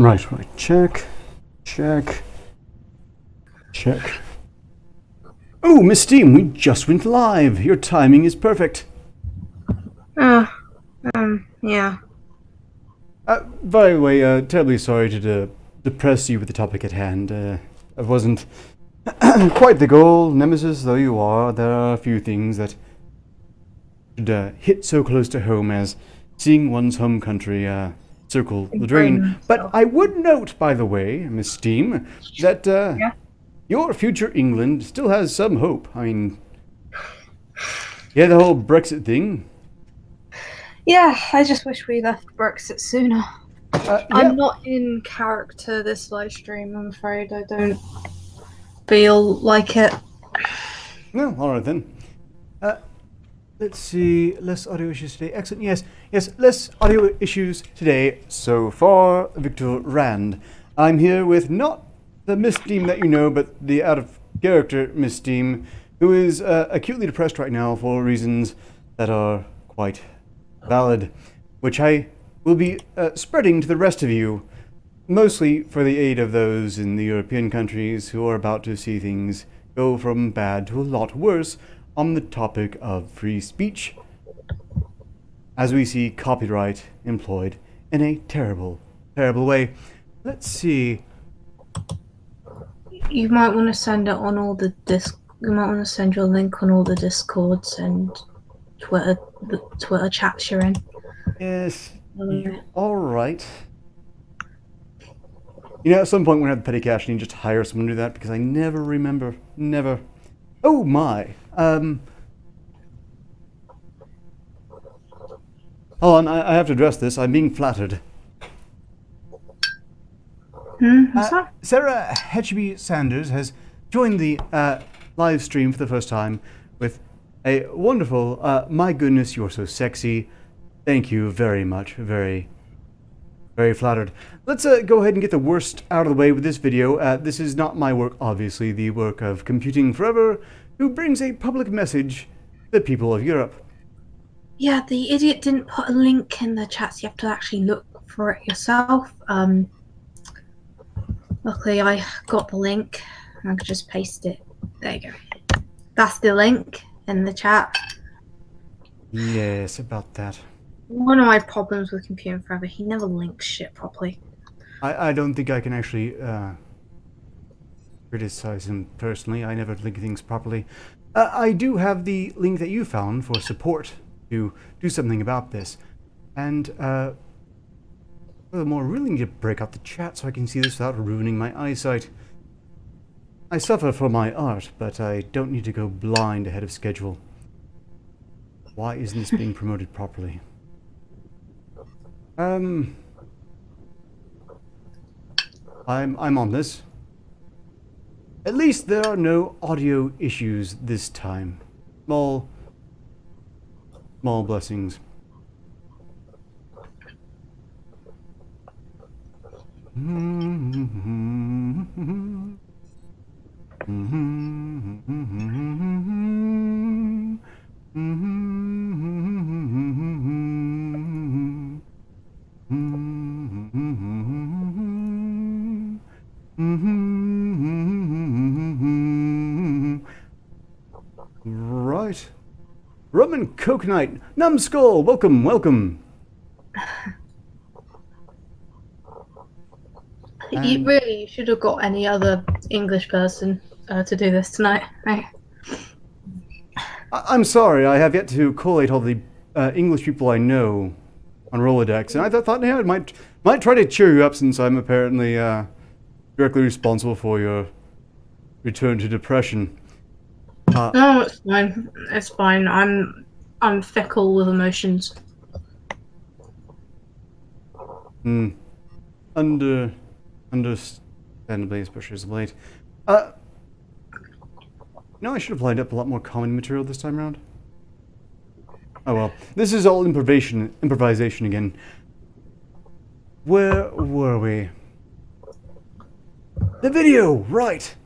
Right. Check. Check. Check. Oh, Miss Steam, we just went live. Your timing is perfect. Yeah. By the way, terribly sorry to depress you with the topic at hand. It wasn't quite the goal. Nemesis though you are, there are a few things that should hit so close to home as seeing one's home country circle the drain. But I would note, by the way, Miss Steam, that Yeah. your future England still has some hope. I mean, yeah, the whole Brexit thing. Yeah, I just wish we left Brexit sooner. Yeah. I'm not in character this live stream, I'm afraid. I don't feel like it. No, alright then. Let's see, less audio issues today. Excellent, yes, less audio issues today. So far, Victor Rand. I'm here with not the Miss Steam that you know, but the out-of-character Miss Steam, who is acutely depressed right now for reasons that are quite valid, which I will be spreading to the rest of you, mostly for the aid of those in the European countries who are about to see things go from bad to a lot worse on the topic of free speech, as we see copyright employed in a terrible, terrible way. Let's see. You might want to send it on all the You might want to send your link on all the Discords and Twitter chats you're in. Yes, you're all right. You know, at some point we're gonna have the petty cash and just hire someone to do that because I never remember. Never. Oh my. Hold on, I have to address this. I'm being flattered. What's that? Sarah Hedgeby Sanders has joined the live stream for the first time with a wonderful, my goodness, you're so sexy. Thank you very much. Very, very flattered. Let's go ahead and get the worst out of the way with this video. This is not my work, obviously, the work of Computing Forever, who brings a public message to the people of Europe. Yeah, the idiot didn't put a link in the chat, so you have to actually look for it yourself. Luckily, I got the link. I could just paste it. There you go. That's the link in the chat. Yes, about that. One of my problems with Computing Forever, he never links shit properly. I don't think I can actually criticize him personally. I never link things properly. I do have the link that you found for support to do something about this. And furthermore, really need to break up the chat so I can see this without ruining my eyesight. I suffer for my art, but I don't need to go blind ahead of schedule. Why isn't this being promoted properly? I'm on this. At least there are no audio issues this time. Small blessings. Right. Rum and Coconut. Numbskull, welcome. You should have got any other English person to do this tonight, right? I'm sorry, I have yet to collate all the English people I know on Rolodex, and I thought, yeah, I might try to cheer you up since I'm apparently directly responsible for your return to depression. No, it's fine. It's fine. I'm fickle with emotions. Understandably, especially as of late. I should have lined up a lot more comedy material this time around. Oh well, this is all improvisation again. Where were we? The video, right.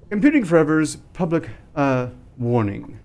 Computing Forever's public warning.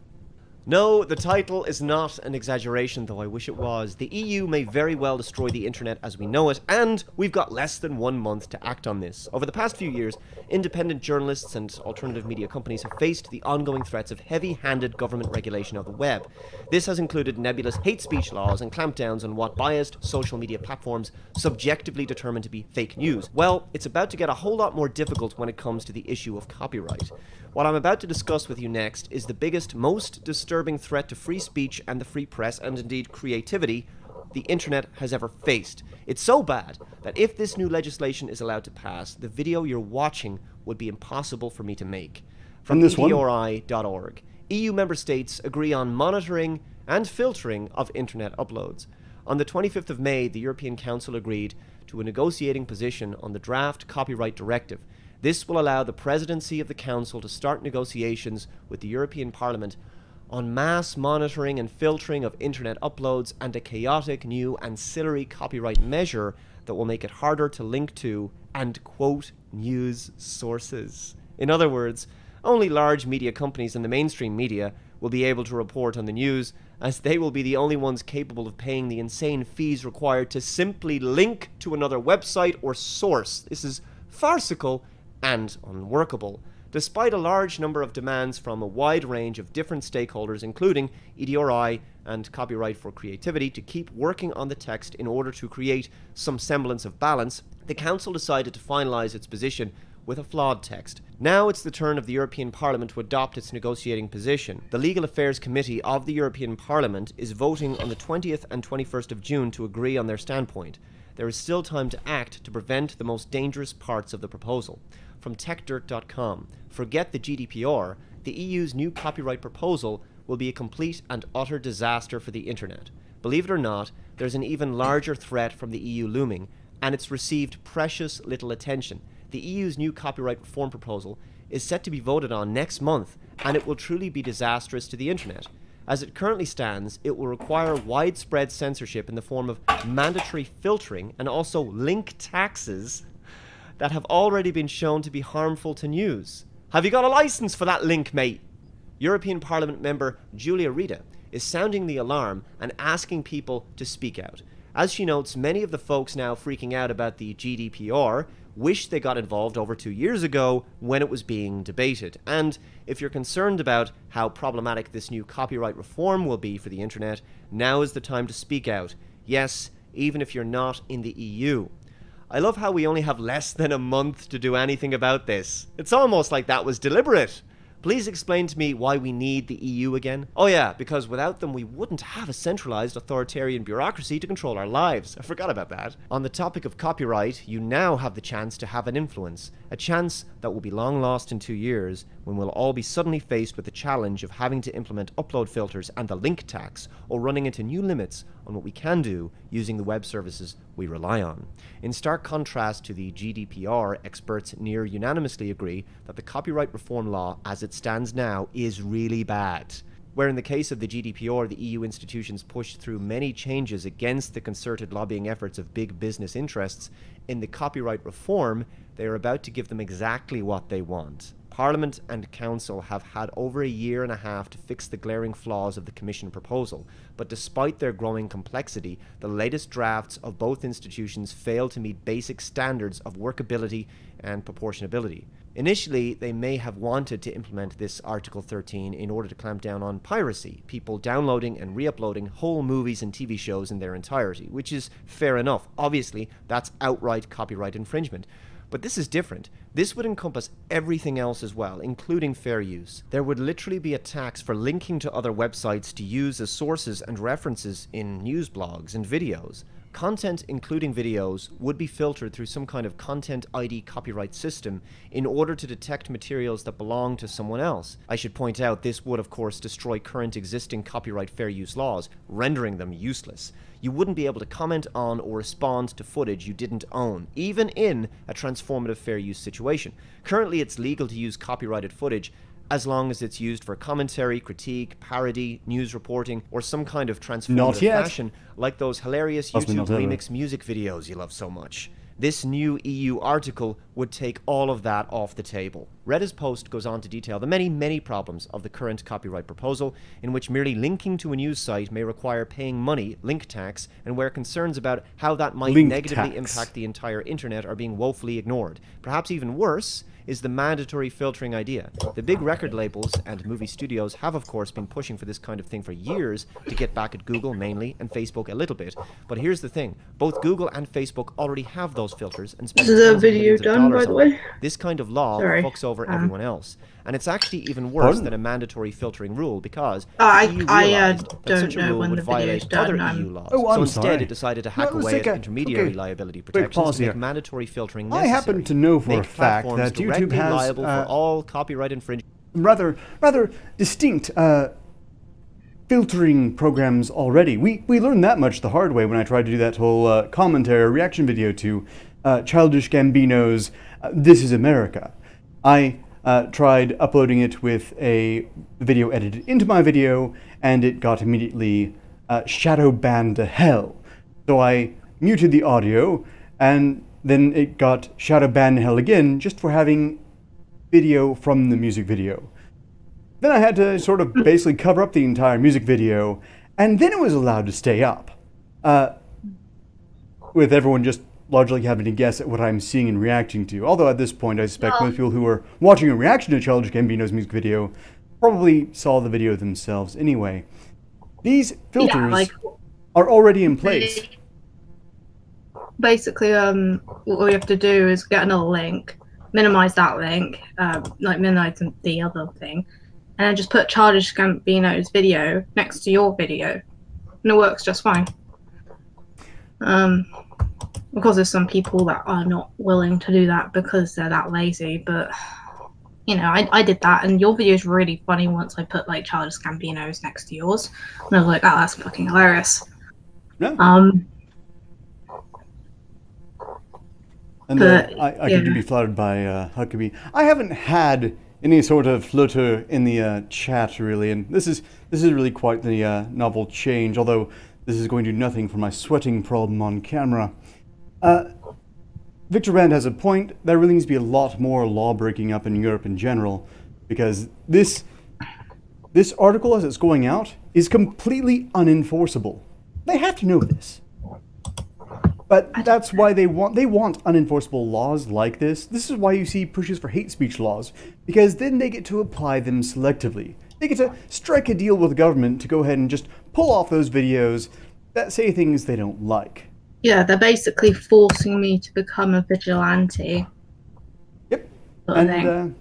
No, the title is not an exaggeration, though I wish it was. The EU may very well destroy the internet as we know it, and we've got less than 1 month to act on this. Over the past few years, independent journalists and alternative media companies have faced the ongoing threats of heavy-handed government regulation of the web. This has included nebulous hate speech laws and clampdowns on what biased social media platforms subjectively determine to be fake news. Well, it's about to get a whole lot more difficult when it comes to the issue of copyright. What I'm about to discuss with you next is the biggest, most disturbing threat to free speech and the free press, and indeed creativity, the internet has ever faced. It's so bad that if this new legislation is allowed to pass, the video you're watching would be impossible for me to make. From EDRI.org, EU member states agree on monitoring and filtering of internet uploads. On the 25th of May, the European Council agreed to a negotiating position on the draft copyright directive. This will allow the presidency of the Council to start negotiations with the European Parliament on mass monitoring and filtering of internet uploads and a chaotic new ancillary copyright measure that will make it harder to link to and quote news sources. In other words, only large media companies and the mainstream media will be able to report on the news, as they will be the only ones capable of paying the insane fees required to simply link to another website or source. This is farcical and unworkable, despite a large number of demands from a wide range of different stakeholders, including EDRI and Copyright for Creativity, to keep working on the text in order to create some semblance of balance. The Council decided to finalise its position with a flawed text. Now it's the turn of the European Parliament to adopt its negotiating position. The Legal Affairs Committee of the European Parliament is voting on the 20th and 21st of June to agree on their standpoint. There is still time to act to prevent the most dangerous parts of the proposal. From techdirt.com, forget the GDPR, the EU's new copyright proposal will be a complete and utter disaster for the internet. Believe it or not, there's an even larger threat from the EU looming, and it's received precious little attention. The EU's new copyright reform proposal is set to be voted on next month, and it will truly be disastrous to the internet. As it currently stands, it will require widespread censorship in the form of mandatory filtering and also link taxes that have already been shown to be harmful to news. Have you got a license for that link, mate? European Parliament member Julia Reda is sounding the alarm and asking people to speak out. As she notes, many of the folks now freaking out about the GDPR wish they got involved over 2 years ago when it was being debated. And if you're concerned about how problematic this new copyright reform will be for the internet, now is the time to speak out. Yes, even if you're not in the EU. I love how we only have less than a month to do anything about this. It's almost like that was deliberate. Please explain to me why we need the EU again. Oh yeah, because without them we wouldn't have a centralized authoritarian bureaucracy to control our lives. I forgot about that. On the topic of copyright, you now have the chance to have an influence. A chance that will be long lost in 2 years, when we'll all be suddenly faced with the challenge of having to implement upload filters and the link tax, or running into new limits on what we can do using the web services we rely on. In stark contrast to the GDPR, experts near unanimously agree that the copyright reform law as it stands now is really bad. Where in the case of the GDPR, the EU institutions pushed through many changes against the concerted lobbying efforts of big business interests, in the copyright reform, they are about to give them exactly what they want. Parliament and Council have had over a year and a half to fix the glaring flaws of the Commission proposal, but despite their growing complexity, the latest drafts of both institutions fail to meet basic standards of workability and proportionability. Initially, they may have wanted to implement this Article 13 in order to clamp down on piracy, people downloading and re-uploading whole movies and TV shows in their entirety, which is fair enough. Obviously, that's outright copyright infringement. But this is different. This would encompass everything else as well, including fair use. There would literally be a tax for linking to other websites to use as sources and references in news blogs and videos. Content, including videos, would be filtered through some kind of content ID copyright system in order to detect materials that belong to someone else. I should point out this would of course destroy current existing copyright fair use laws, rendering them useless. You wouldn't be able to comment on or respond to footage you didn't own, even in a transformative fair use situation. Currently it's legal to use copyrighted footage as long as it's used for commentary, critique, parody, news reporting, or some kind of transformative fashion, like those hilarious YouTube remix music videos you love so much. This new EU article would take all of that off the table. Reddit's post goes on to detail the many, many problems of the current copyright proposal, in which merely linking to a news site may require paying money, link tax, and where concerns about how that might negatively impact the entire internet are being woefully ignored. Perhaps even worse is the mandatory filtering idea. The big record labels and movie studios have, of course, been pushing for this kind of thing for years to get back at Google mainly and Facebook a little bit. But here's the thing: both Google and Facebook already have those filters and spend tens of millions of dollars on them. This kind of law fucks over everyone else. And it's actually even worse than a mandatory filtering rule, because the EU realized that such a rule would violate other EU laws. So instead it decided to hack away at intermediary liability protections to make mandatory filtering necessary. I happen to know for a fact that YouTube has liable for all copyright infringement. rather distinct filtering programs already. We learned that much the hard way when I tried to do that whole commentary or reaction video to Childish Gambino's This Is America. I tried uploading it with a video edited into my video, and it got immediately shadow banned to hell. So I muted the audio, and then it got shadow banned to hell again just for having video from the music video. Then I had to sort of basically cover up the entire music video, and then it was allowed to stay up. With everyone just largely having to guess at what I'm seeing and reacting to. Although at this point, I suspect most people who are watching a reaction to Childish Gambino's music video probably saw the video themselves anyway. These filters are already in place. Basically, what we have to do is get another link, minimize that link, like minimize the other thing, and then just put Childish Gambino's video next to your video, and it works just fine. Of course, there's some people that are not willing to do that because they're that lazy, but, you know, I did that, and your video is really funny once I put, like, Childish Gambino's next to yours, and I was like, oh, that's fucking hilarious. Yeah. And I could be flattered by Huckabee. I haven't had any sort of flutter in the chat, really, and this is really quite the novel change, although this is going to do nothing for my sweating problem on camera. Victor Rand has a point. There really needs to be a lot more law breaking up in Europe in general, because this article, as it's going out, is completely unenforceable. They have to know this. But that's why they want unenforceable laws like this. This is why you see pushes for hate speech laws, because then they get to apply them selectively. They get to strike a deal with the government to go ahead and just pull off those videos that say things they don't like. Yeah, they're basically forcing me to become a vigilante. Yep. And,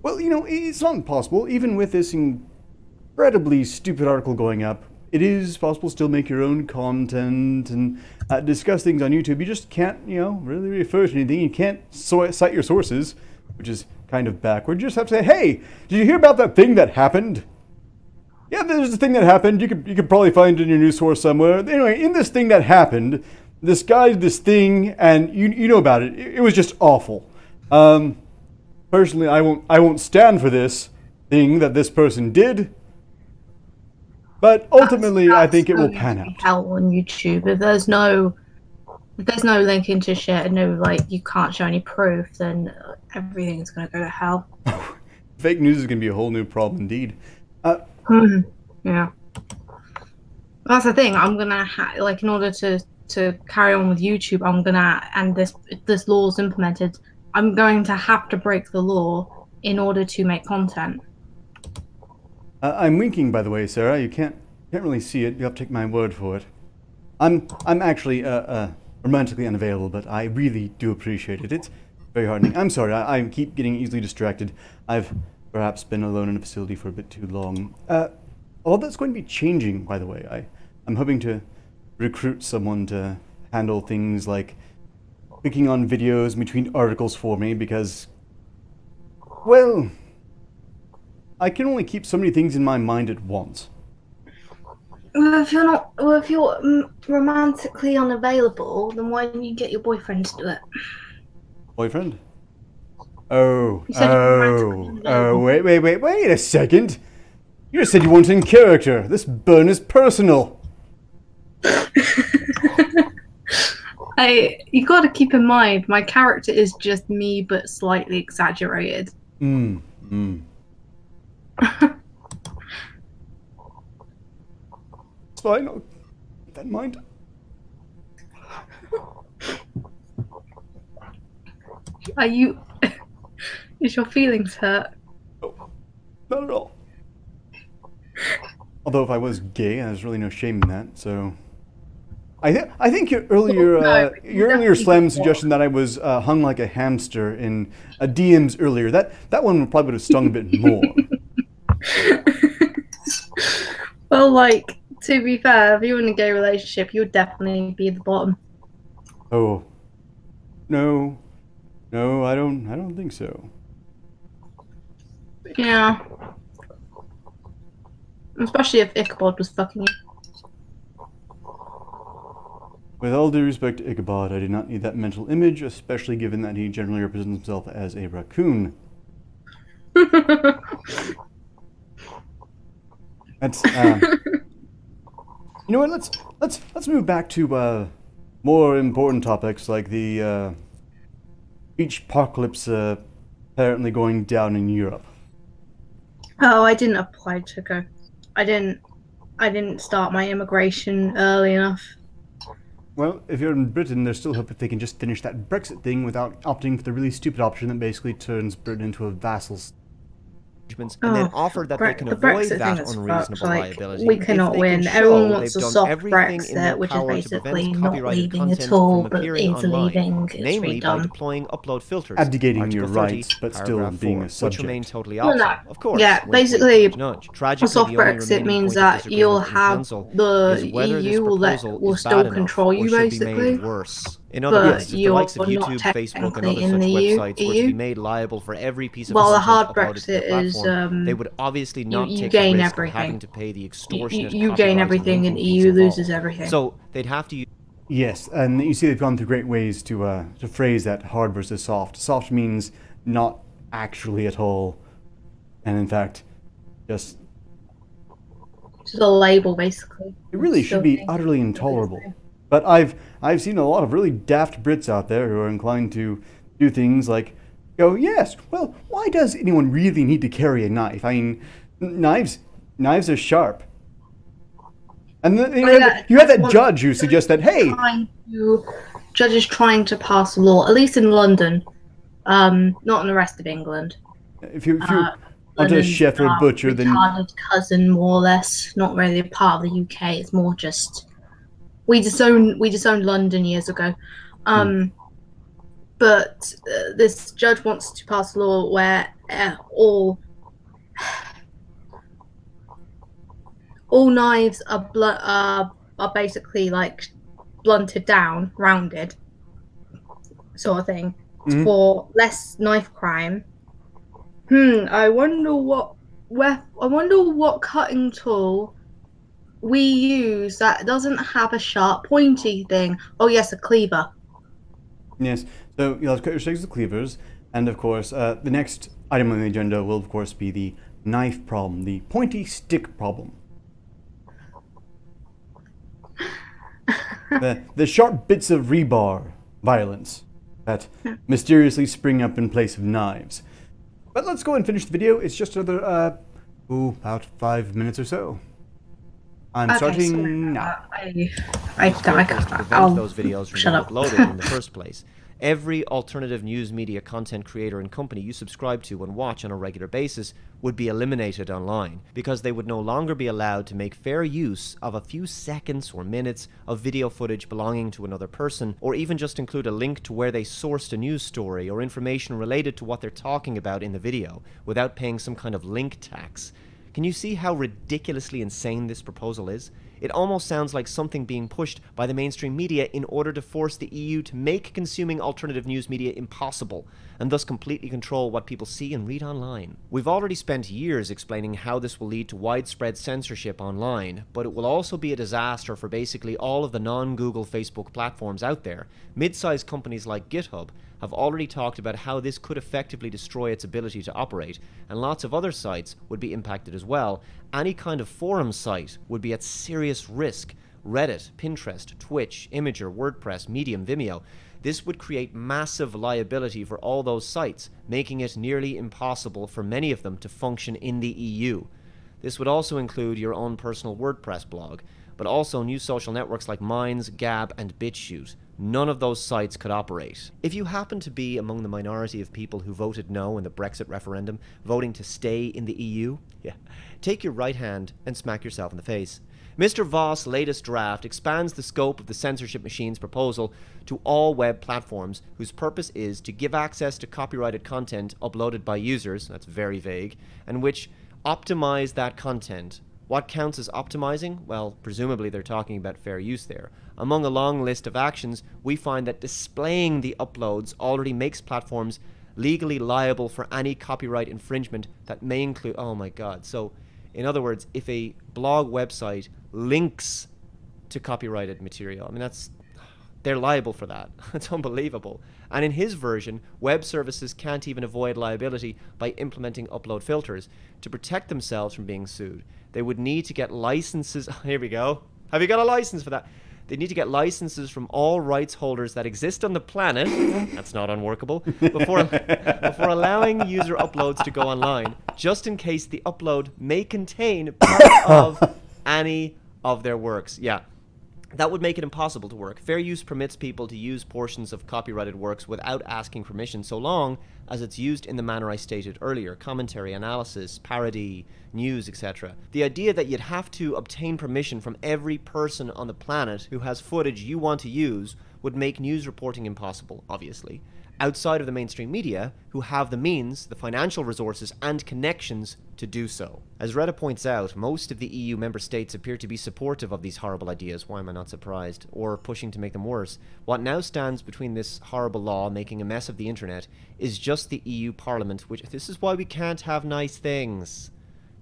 well, you know, it's not impossible. Even with this incredibly stupid article going up, it is possible to still make your own content and discuss things on YouTube. You just can't, you know, really refer to anything. You can't cite your sources, which is kind of backward. You just have to say, hey, did you hear about that thing that happened? Yeah, there's a thing that happened. You could probably find it in your news source somewhere. Anyway, in this thing that happened, this guy did this thing, and you know about it. It was just awful. Personally, I won't stand for this thing that this person did. But ultimately, I think it will pan out. Hell on YouTube. If there's no link into shit, no, like, you can't show any proof, then everything's gonna go to hell. Fake news is gonna be a whole new problem indeed. Yeah. That's the thing. I'm gonna like, in order to carry on with YouTube, I'm gonna, and this law's implemented, I'm going to have to break the law in order to make content. I'm winking, by the way, Sarah. You can't really see it. You have to take my word for it. I'm actually romantically unavailable, but I really do appreciate it. It's very heartening. I'm sorry. I keep getting easily distracted. I've perhaps been alone in a facility for a bit too long. All that's going to be changing, by the way. I'm hoping to recruit someone to handle things like clicking on videos between articles for me, because, well, I can only keep so many things in my mind at once. Well, if you're romantically unavailable, then why didn't you get your boyfriend to do it? Boyfriend? Oh, wait a second. You just said you weren't in character. This burn is personal. You got to keep in mind, my character is just me, but slightly exaggerated. It's fine. I'll keep that in mind. Are you? Is your feelings hurt? No, not at all. Although if I was gay, there's really no shame in that. So, I think your earlier slam suggestion that I was hung like a hamster in DMs earlier, that one probably would have stung a bit more. Well, like, to be fair, if you were in a gay relationship, you would definitely be the bottom. Oh, no, I don't think so. Yeah. Especially if Ichabod was fucking you. With all due respect to Ichabod, I did not need that mental image, especially given that he generally represents himself as a raccoon. That's you know what? Let's move back to more important topics like the beach apocalypse apparently going down in Europe. Oh, I didn't apply to go. I didn't start my immigration early enough. Well, if you're in Britain, there's still hope if they can just finish that Brexit thing without opting for the really stupid option that basically turns Britain into a vassal state. And then offer that they can avoid that unreasonable liability. We cannot win. Everyone wants a soft Brexit, which is basically not leaving at all, but is leaving. Namely, by deploying upload filters, abdicating your rights, but still being a subject. Which remain totally optional, of course. Yeah, basically, a soft Brexit means that you'll have the EU will still control you, basically. In other words, if the likes of you're YouTube, not Facebook, and technically other in such the websites were to be made liable for every piece of Well, the content hard uploaded to their Brexit is, platform, they would obviously not you take gain the risk of everything. having to pay the extortionate You gain copyright everything, and linking fees EU involved. loses everything. So they'd have to use. Yes, and you see they've gone through great ways to phrase that hard versus soft. Soft means not actually at all, and in fact, just a label, basically. it really should be utterly intolerable. But I've seen a lot of really daft Brits out there who are inclined to do things like go, yes, well, why does anyone really need to carry a knife? I mean, knives are sharp. And you have that judge who suggests that, hey, judges trying to pass a law, at least in London, not in the rest of England. If you aren't a chef or a butcher, then retarded cousin, more or less, not really a part of the UK. It's more just we disowned London years ago. But this judge wants to pass a law where all knives are basically like blunted down, rounded, sort of thing, for less knife crime. I wonder what cutting tool we use that doesn't have a sharp, pointy thing. Oh yes, a cleaver. Yes. So you'll have to cut your steaks with cleavers, and of course, the next item on the agenda will of course be the knife problem, the pointy stick problem. the sharp bits of rebar violence that mysteriously spring up in place of knives. But let's go and finish the video. It's just another about 5 minutes or so. I'm starting now. I'll those videos from being uploaded in the first place. Every alternative news media content creator and company you subscribe to and watch on a regular basis would be eliminated online, because they would no longer be allowed to make fair use of a few seconds or minutes of video footage belonging to another person, or even just include a link to where they sourced a news story or information related to what they're talking about in the video, without paying some kind of link tax. Can you see how ridiculously insane this proposal is? It almost sounds like something being pushed by the mainstream media in order to force the EU to make consuming alternative news media impossible, and thus completely control what people see and read online. We've already spent years explaining how this will lead to widespread censorship online, but it will also be a disaster for basically all of the non-Google Facebook platforms out there. Mid-sized companies like GitHub have already talked about how this could effectively destroy its ability to operate, and lots of other sites would be impacted as well. Any kind of forum site would be at serious risk Reddit, Pinterest, Twitch, Imgur, WordPress, Medium, Vimeo. This would create massive liability for all those sites, making it nearly impossible for many of them to function in the EU. This would also include your own personal WordPress blog, but also new social networks like Minds, Gab, and BitChute. None of those sites could operate. If you happen to be among the minority of people who voted no in the Brexit referendum, voting to stay in the EU, take your right hand and smack yourself in the face. Mr. Voss' latest draft expands the scope of the censorship machine's proposal to all web platforms whose purpose is to give access to copyrighted content uploaded by users, that's very vague, and which optimize that content. What counts as optimizing? Well, presumably they're talking about fair use there. Among a long list of actions, we find that displaying the uploads already makes platforms legally liable for any copyright infringement that may include... Oh my god. So, in other words, if a blog website links to copyrighted material, I mean, they're liable for that. It's unbelievable. And in his version, web services can't even avoid liability by implementing upload filters to protect themselves from being sued. They would need to get licenses. Here we go. Have you got a license for that? They need to get licenses from all rights holders that exist on the planet. That's not unworkable. Before allowing user uploads to go online, just in case the upload may contain part of any of their works. Yeah. That would make it impossible to work. Fair use permits people to use portions of copyrighted works without asking permission, so long as it's used in the manner I stated earlier: commentary, analysis, parody, news, etc. The idea that you'd have to obtain permission from every person on the planet who has footage you want to use would make news reporting impossible, obviously, outside of the mainstream media, who have the means, the financial resources, and connections to do so. As Retta points out, most of the EU member states appear to be supportive of these horrible ideas, why am I not surprised, or pushing to make them worse. What now stands between this horrible law making a mess of the internet is just the EU Parliament, which, this is why we can't have nice things.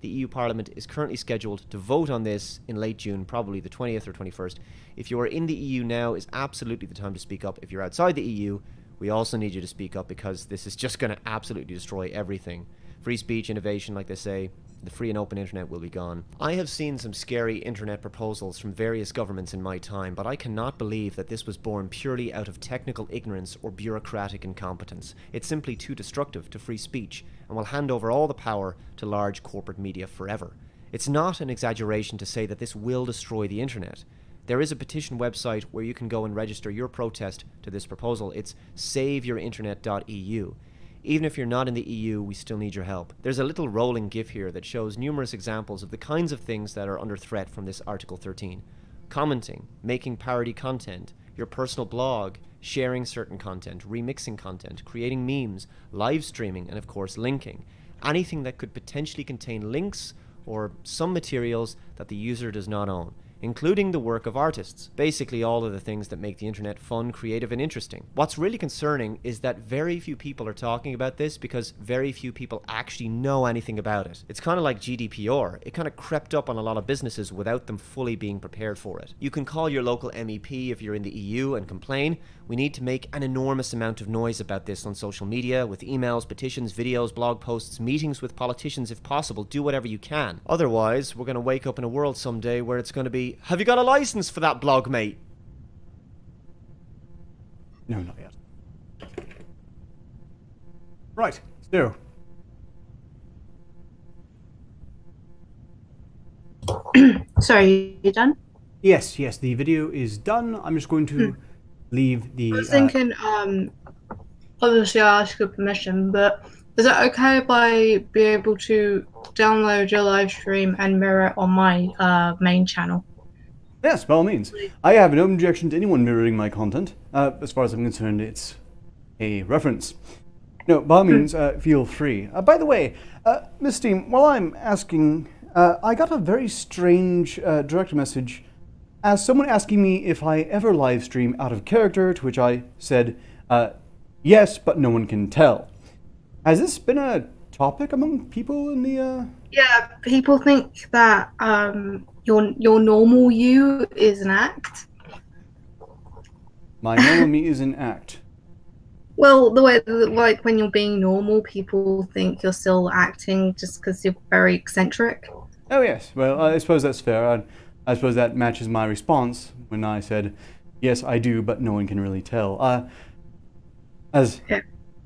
The EU Parliament is currently scheduled to vote on this in late June, probably the 20th or 21st. If you are in the EU now, is absolutely the time to speak up. If you're outside the EU, we also need you to speak up, because this is just going to absolutely destroy everything. Free speech, innovation, like they say, the free and open internet will be gone. I have seen some scary internet proposals from various governments in my time, but I cannot believe that this was born purely out of technical ignorance or bureaucratic incompetence. It's simply too destructive to free speech, and will hand over all the power to large corporate media forever. It's not an exaggeration to say that this will destroy the internet. There is a petition website where you can go and register your protest to this proposal. It's saveyourinternet.eu. Even if you're not in the EU, we still need your help. There's a little rolling GIF here that shows numerous examples of the kinds of things that are under threat from this Article 13. Commenting, making parody content, your personal blog, sharing certain content, remixing content, creating memes, live streaming, and of course linking. Anything that could potentially contain links or some materials that the user does not own, including the work of artists. Basically all of the things that make the internet fun, creative, and interesting. What's really concerning is that very few people are talking about this because very few people actually know anything about it. It's kind of like GDPR. It kind of crept up on a lot of businesses without them fully being prepared for it. You can call your local MEP if you're in the EU and complain. We need to make an enormous amount of noise about this on social media, with emails, petitions, videos, blog posts, meetings with politicians if possible. Do whatever you can. Otherwise, we're going to wake up in a world someday where it's going to be, have you got a license for that blog, mate? No, not yet. Right, so. Sorry, you done? Yes, the video is done. I'm just going to leave the... I was thinking, obviously I ask your permission, but is it okay if I be able to download your live stream and mirror it on my main channel? Yes, by all means. I have no objection to anyone mirroring my content. As far as I'm concerned, it's a reference. No, by all means, feel free. By the way, Miss Steam, while I'm asking, I got a very strange direct message as someone asking me if I ever live stream out of character, to which I said, yes, but no one can tell. Has this been a topic among people in the... Yeah, people think that your normal you is an act. My normal me is an act. Well, the way, like, when you're being normal, people think you're still acting just because you're very eccentric. Oh yes, well, I suppose that's fair. I suppose that matches my response when I said, yes, I do, but no one can really tell. As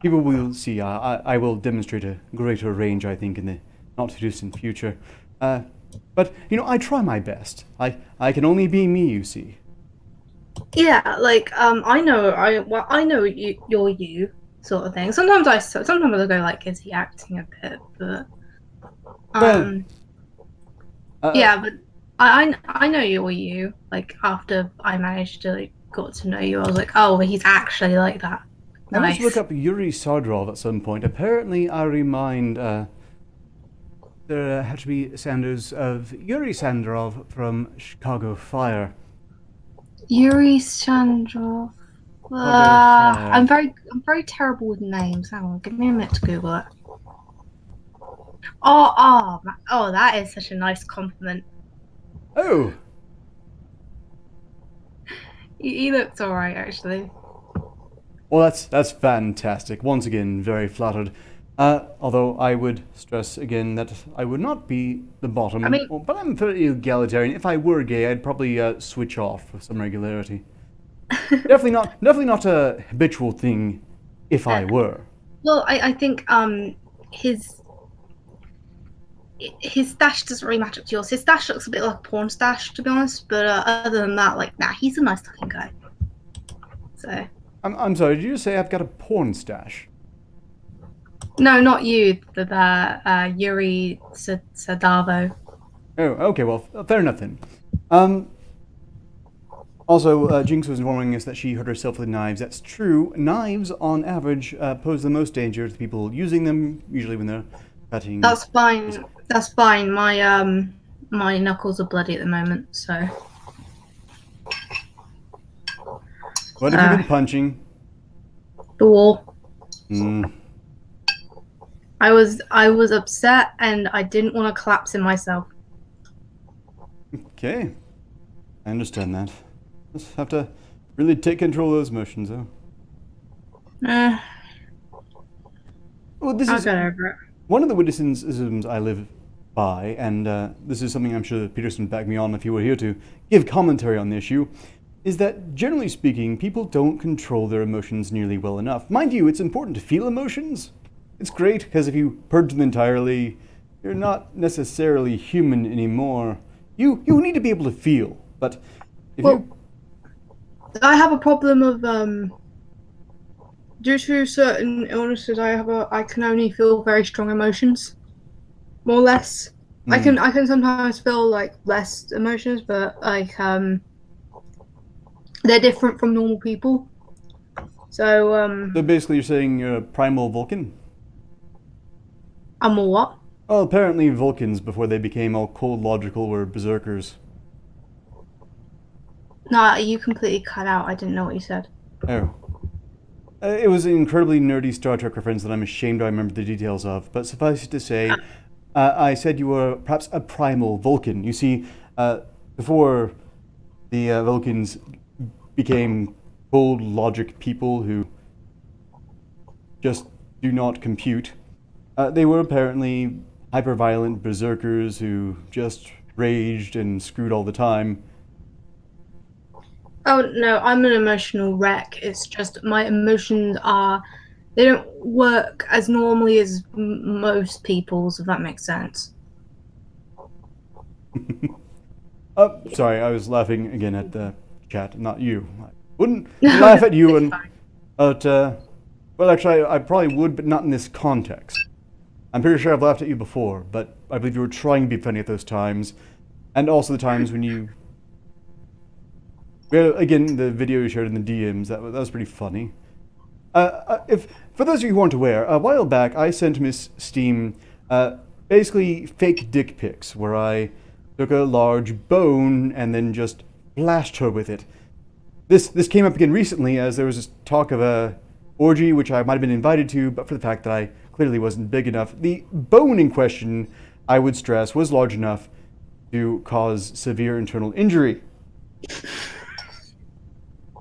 people will see, I will demonstrate a greater range, I think, in the not-too-distant future. But, you know, I try my best. I can only be me, you see. Yeah, like I know you're you sort of thing. Sometimes I go like, is he acting a bit? But yeah, but I know you're you. Like after I managed to got to know you, I was like, oh, well, he's actually like that. I Nice. must look up Yuri Sardrov at some point. Apparently, I remind there had to be Sanders of Yuri Sandrov from Chicago Fire. Yuri Sandrov. Fire. I'm very terrible with names. Hang on, give me a minute to Google it. Oh, that is such a nice compliment. Oh, He looks alright, actually. well, that's fantastic. Once again, very flattered. Although I would stress again that I would not be the bottom. I mean, but I'm fairly egalitarian. If I were gay, I'd probably switch off with some regularity. definitely not a habitual thing. If I were. well, I think his stash doesn't really match up to yours. His stash looks a bit like a porn stash, to be honest. But other than that, like, nah, he's a nice looking guy. So. I'm sorry. Did you say I've got a porn stash? No, not you. The Yuri Sadavo. Oh, okay. Well, fair enough then. Also, Jinx was informing us that she hurt herself with knives. That's true. Knives, on average, pose the most danger to people using them, usually when they're cutting. That's fine. That's fine. My knuckles are bloody at the moment, so. What have you been punching? The wall. Mm. I was upset and I didn't want to collapse in myself. Okay. I understand that. Just have to really take control of those emotions, though. Well, this I'll is get over it. one of the witticisms I live by, and this is something I'm sure Peterson would back me on if he were here to give commentary on the issue, is that generally speaking, people don't control their emotions nearly well enough. Mind you, it's important to feel emotions. It's great, because if you purge them entirely, you're not necessarily human anymore. You need to be able to feel, but if I have a problem of due to certain illnesses. I can only feel very strong emotions, more or less. I can sometimes feel like less emotions, but like they're different from normal people. So So basically, you're saying you're a primal Vulcan? I'm a what? Well, apparently Vulcans, before they became all cold logical, were berserkers. No, you completely cut out. I didn't know what you said. Oh. It was an incredibly nerdy Star Trek reference that I'm ashamed I remember the details of, but suffice it to say, I said you were perhaps a primal Vulcan. You see, before the Vulcans became cold logic people who just do not compute, they were apparently hyper-violent berserkers who just raged and screwed all the time. Oh no, I'm an emotional wreck. It's just my emotions they don't work as normally as most people's, if that makes sense. Oh, sorry, I was laughing again at the chat, not you. I wouldn't laugh at you, but well, actually, I probably would, but not in this context. I'm pretty sure I've laughed at you before, but I believe you were trying to be funny at those times, and also the times when you. Well, again, the video you showed in the DMs, that was pretty funny. For those of you who aren't aware, a while back I sent Miss Steam basically fake dick pics, where I took a large bone and then just flashed her with it. This came up again recently as there was this talk of a orgy which I might have been invited to, but for the fact that I clearly wasn't big enough. The bone in question, I would stress, was large enough to cause severe internal injury.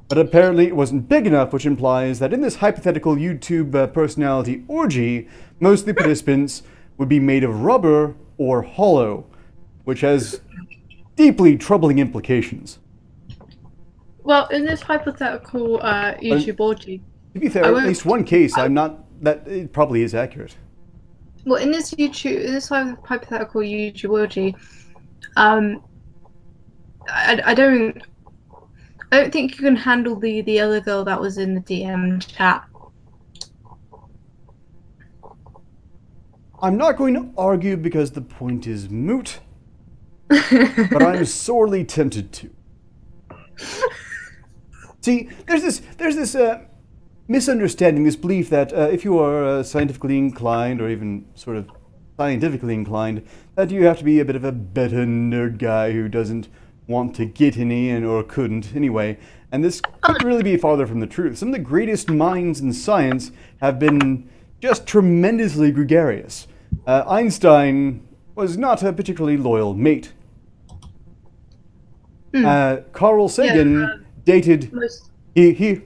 But apparently it wasn't big enough, which implies that in this hypothetical YouTube personality orgy, most of the participants would be made of rubber or hollow, which has deeply troubling implications. Well, in this hypothetical YouTube orgy, To be fair, I at won't- least one case, I'm not. That it probably is accurate. well, in this hypothetical YouTube orgy, I don't think you can handle the other girl that was in the DM chat. I'm not going to argue because the point is moot, but I'm sorely tempted to. See, there's this misunderstanding, this belief that if you are scientifically inclined, or even sort of scientifically inclined, that you have to be a bit of a better nerd guy who doesn't want to get any or couldn't anyway. And this could really be farther from the truth. Some of the greatest minds in science have been just tremendously gregarious. Einstein was not a particularly loyal mate. Carl Sagan dated. He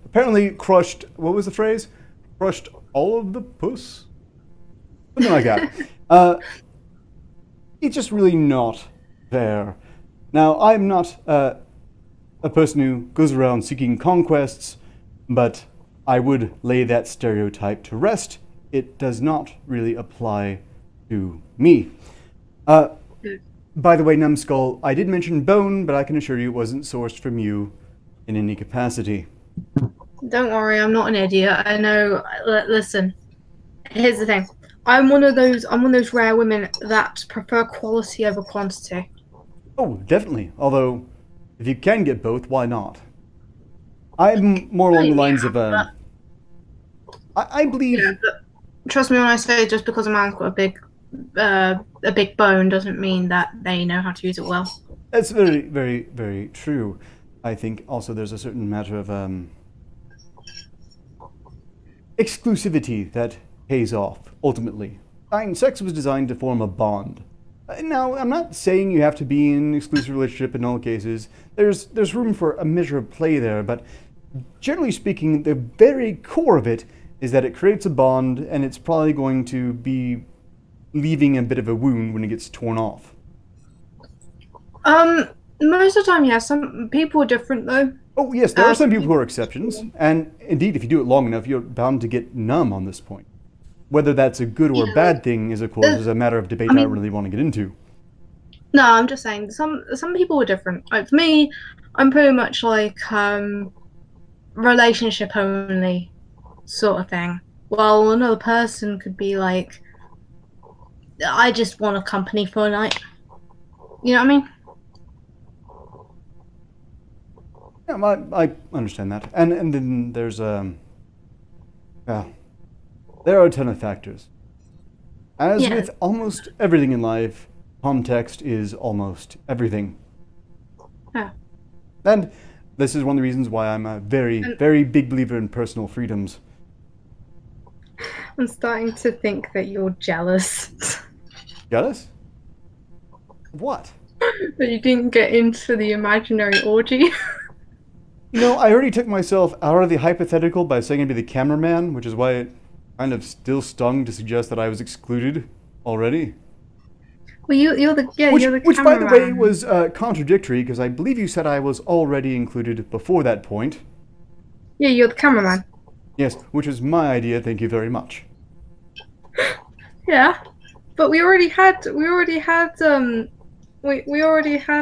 apparently crushed. What was the phrase? Crushed all of the puss. Something like that. It's just really not fair. Now, I'm not a person who goes around seeking conquests, but I would lay that stereotype to rest. It does not really apply to me. By the way, Numbskull, I did mention bone, but I can assure you it wasn't sourced from you in any capacity. Don't worry, I'm not an idiot. I know. Listen, here's the thing. I'm one of those rare women that prefer quality over quantity. Oh, definitely. Although, if you can get both, why not? I'm more along the lines of I believe. Yeah, but trust me when I say just because a man's got a big bone doesn't mean that they know how to use it well. That's very, very, very true. I think also there's a certain matter of exclusivity that pays off ultimately. Sex was designed to form a bond. Now, I'm not saying you have to be in an exclusive relationship in all cases. There's room for a measure of play there, but generally speaking, the very core of it is that it creates a bond, and it's probably going to be leaving a bit of a wound when it gets torn off. Most of the time, yeah. Some people are different, though. Oh, yes, there are some people who are exceptions, and indeed, if you do it long enough, you're bound to get numb on this point. Whether that's a good or bad thing is, of course, is a matter of debate I don't really want to get into. No, I'm just saying, some people are different. Like, for me, I'm pretty much like, relationship only sort of thing. While another person could be like, I just want a company for a night. You know what I mean? Yeah, I understand that. And then there's, there are a ton of factors. As with almost everything in life, context is almost everything. Yeah. And this is one of the reasons why I'm a very, very big believer in personal freedoms. I'm starting to think that you're jealous. Jealous? What? That you didn't get into the imaginary orgy. You know, I already took myself out of the hypothetical by saying I'd be the cameraman, which is why it kind of still stung to suggest that I was excluded already. Well, you're the cameraman. Which, by the way, was contradictory, because I believe you said I was already included before that point. Yeah, you're the cameraman. Yes, which was my idea, thank you very much. Yeah, but we already had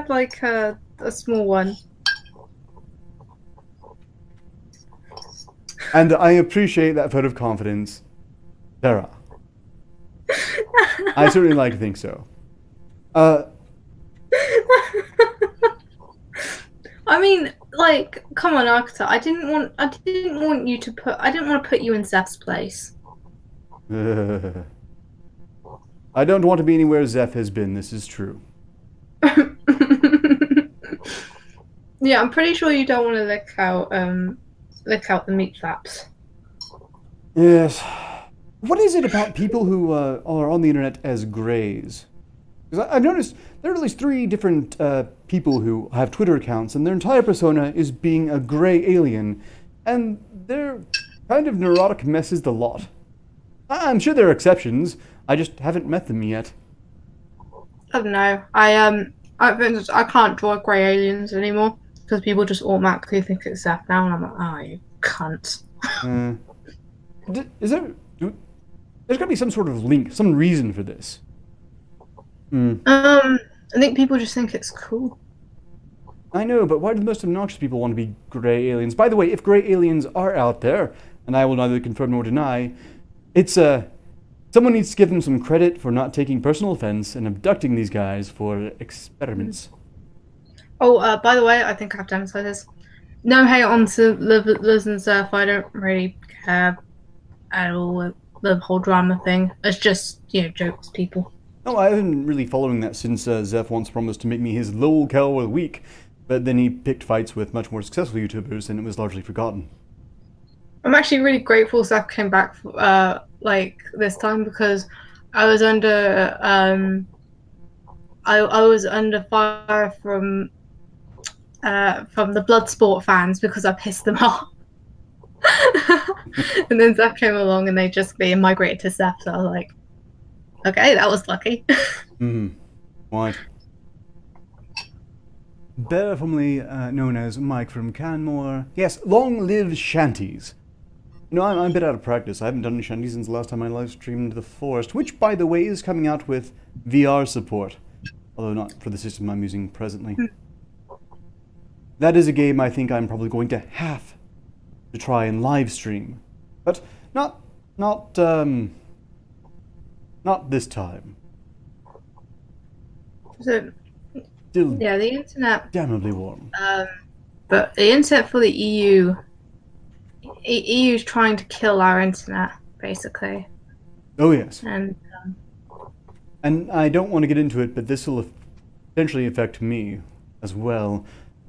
like a small one. And I appreciate that vote of confidence, Sarah. I certainly like to think so. I mean, like, come on, Arketer. I didn't want to put you in Zeph's place. I don't want to be anywhere Zeph has been, this is true. Yeah, I'm pretty sure you don't want to lick out the meat flaps. Yes. What is it about people who are on the internet as greys? Because I've noticed there are at least 3 different people who have Twitter accounts, and their entire persona is being a gray alien, and they're kind of neurotic messes the lot. I'm sure there are exceptions. I just haven't met them yet. I don't know. I can't draw grey aliens anymore because people just automatically think it's Zeph now, and I'm like, oh, you cunt. Is there? There's got to be some sort of link, some reason for this. I think people just think it's cool. I know, but why do the most obnoxious people want to be grey aliens? By the way, if grey aliens are out there, and I will neither confirm nor deny, it's someone needs to give them some credit for not taking personal offense and abducting these guys for experiments. Oh, by the way, I think I have to emphasize this. No hate on to Liz and Zeph. I don't really care at all. The whole drama thing. It's just, jokes, people. No, I've been really following that since Zeph once promised to make me his lol cow of the week, but then he picked fights with much more successful YouTubers and it was largely forgotten. I'm actually really grateful Zeph came back this time because I was under I was under fire from the Bloodsport fans because I pissed them off. And then Zeph came along and they just migrated to Zeph, so I was like, okay, that was lucky. Right. Better formerly known as Mike from Canmore. Yes, long live shanties. I'm a bit out of practice. I haven't done any shanties since the last time I live streamed The Forest, which, by the way, is coming out with VR support. Although not for the system I'm using presently. That is a game I think I'm probably going to have to try and live stream. But not this time. So, Still yeah, the internet. damnably warm. But the internet for the EU. EU's trying to kill our internet, basically. Oh yes. And I don't want to get into it, but this will potentially affect me as well.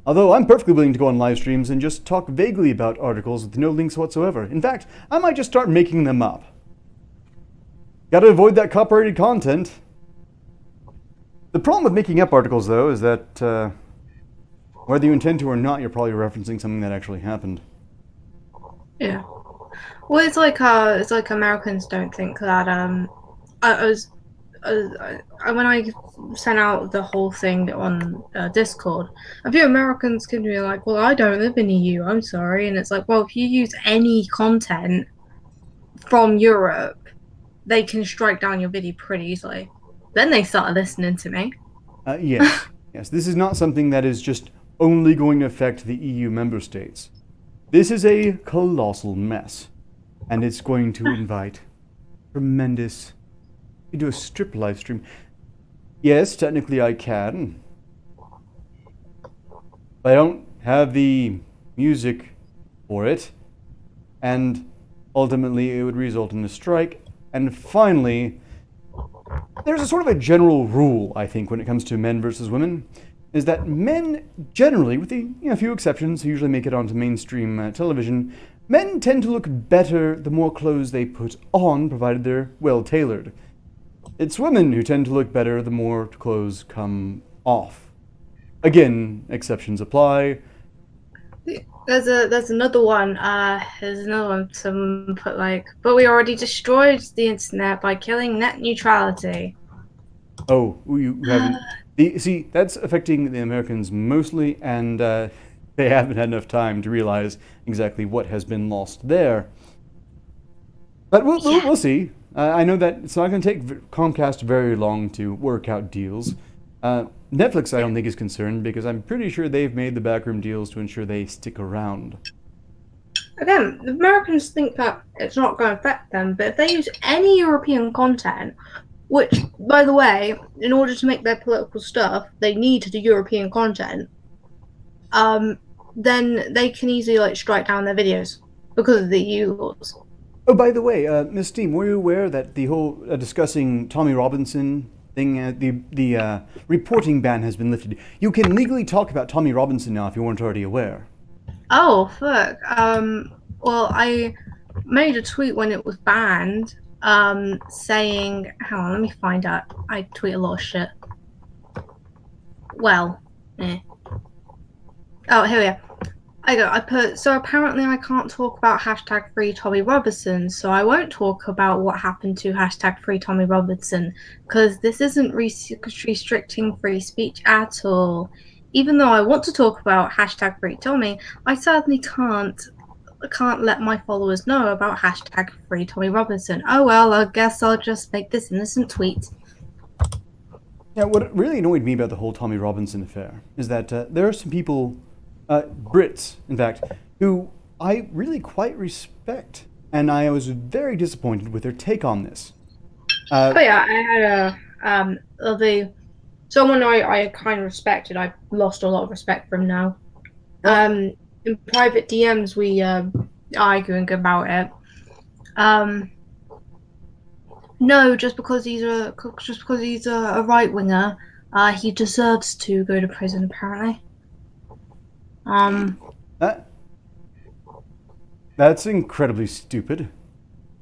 Although I'm perfectly willing to go on live streams and just talk vaguely about articles with no links whatsoever. In fact, I might just start making them up. Gotta avoid that copyrighted content. The problem with making up articles, though, is that whether you intend to or not, you're probably referencing something that actually happened. Yeah. Well, it's like Americans don't think that when I sent out the whole thing on Discord, a few Americans can be like, well, I don't live in the EU, I'm sorry. And it's like, well, if you use any content from Europe, they can strike down your video pretty easily. Then they started listening to me. Yes. Yes, this is not something that is just only going to affect the EU member states. This is a colossal mess. And it's going to invite tremendous... You do a strip live stream. Yes, technically I can. But I don't have the music for it. And ultimately it would result in a strike. And finally, there's a sort of a general rule, I think, when it comes to men versus women, is that men generally, with the few exceptions who usually make it onto mainstream television, men tend to look better the more clothes they put on, provided they're well tailored. It's women who tend to look better the more clothes come off. Again, exceptions apply. There's another one. There's another one. Someone put but we already destroyed the internet by killing net neutrality. Oh, you haven't. See, that's affecting the Americans mostly, and they haven't had enough time to realize exactly what has been lost there. But we'll see. I know that it's not going to take Comcast very long to work out deals. Netflix, I don't think, is concerned because I'm pretty sure they've made the backroom deals to ensure they stick around. Again, the Americans think that it's not going to affect them, but if they use any European content, which, by the way, in order to make their political stuff, they need the European content, then they can easily strike down their videos because of the EU laws. Oh, by the way, Miss Steam, were you aware that the whole discussing Tommy Robinson thing, the reporting ban has been lifted? You can legally talk about Tommy Robinson now if you weren't already aware. Oh, fuck. Well, I made a tweet when it was banned, saying, hang on, let me find out. I tweet a lot of shit. Well, Oh, here we are. I put, so apparently I can't talk about hashtag free Tommy Robertson, so I won't talk about what happened to hashtag free Tommy Robertson, because this isn't restricting free speech at all. Even though I want to talk about hashtag free Tommy, I sadly can't let my followers know about hashtag free Tommy Robertson. Oh well, I guess I'll just make this innocent tweet. Yeah, what really annoyed me about the whole Tommy Robinson affair is that there are some people, Brits, in fact, who I really quite respect, and I was very disappointed with their take on this. Oh yeah, I had someone I kind of respected. I've lost a lot of respect from now. In private DMs, we arguing about it. No, just because he's a right winger, he deserves to go to prison. Apparently. That's incredibly stupid.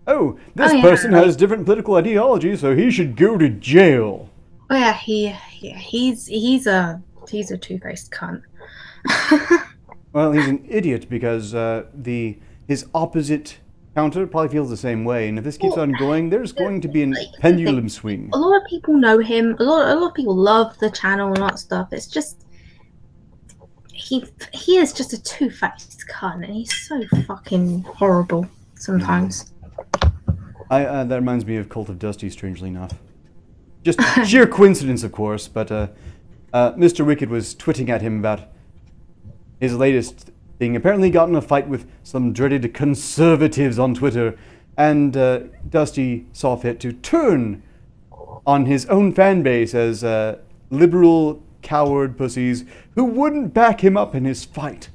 Oh, this yeah, person has different political ideology, so he should go to jail. Oh yeah, he's a two-faced cunt. Well, he's an idiot because his opposite counter probably feels the same way, and if this keeps on going, there's going to be a pendulum swing. A lot of people know him. A lot of people love the channel and all that stuff. It's just he is just a two-faced cunt, and he's so fucking horrible sometimes. That reminds me of Cult of Dusty, strangely enough. Just sheer coincidence, of course, but Mr. Wicked was twitting at him about his latest thing. Apparently got in a fight with some dreaded conservatives on Twitter, and Dusty saw fit to turn on his own fan base as liberal coward pussies who wouldn't back him up in his fight.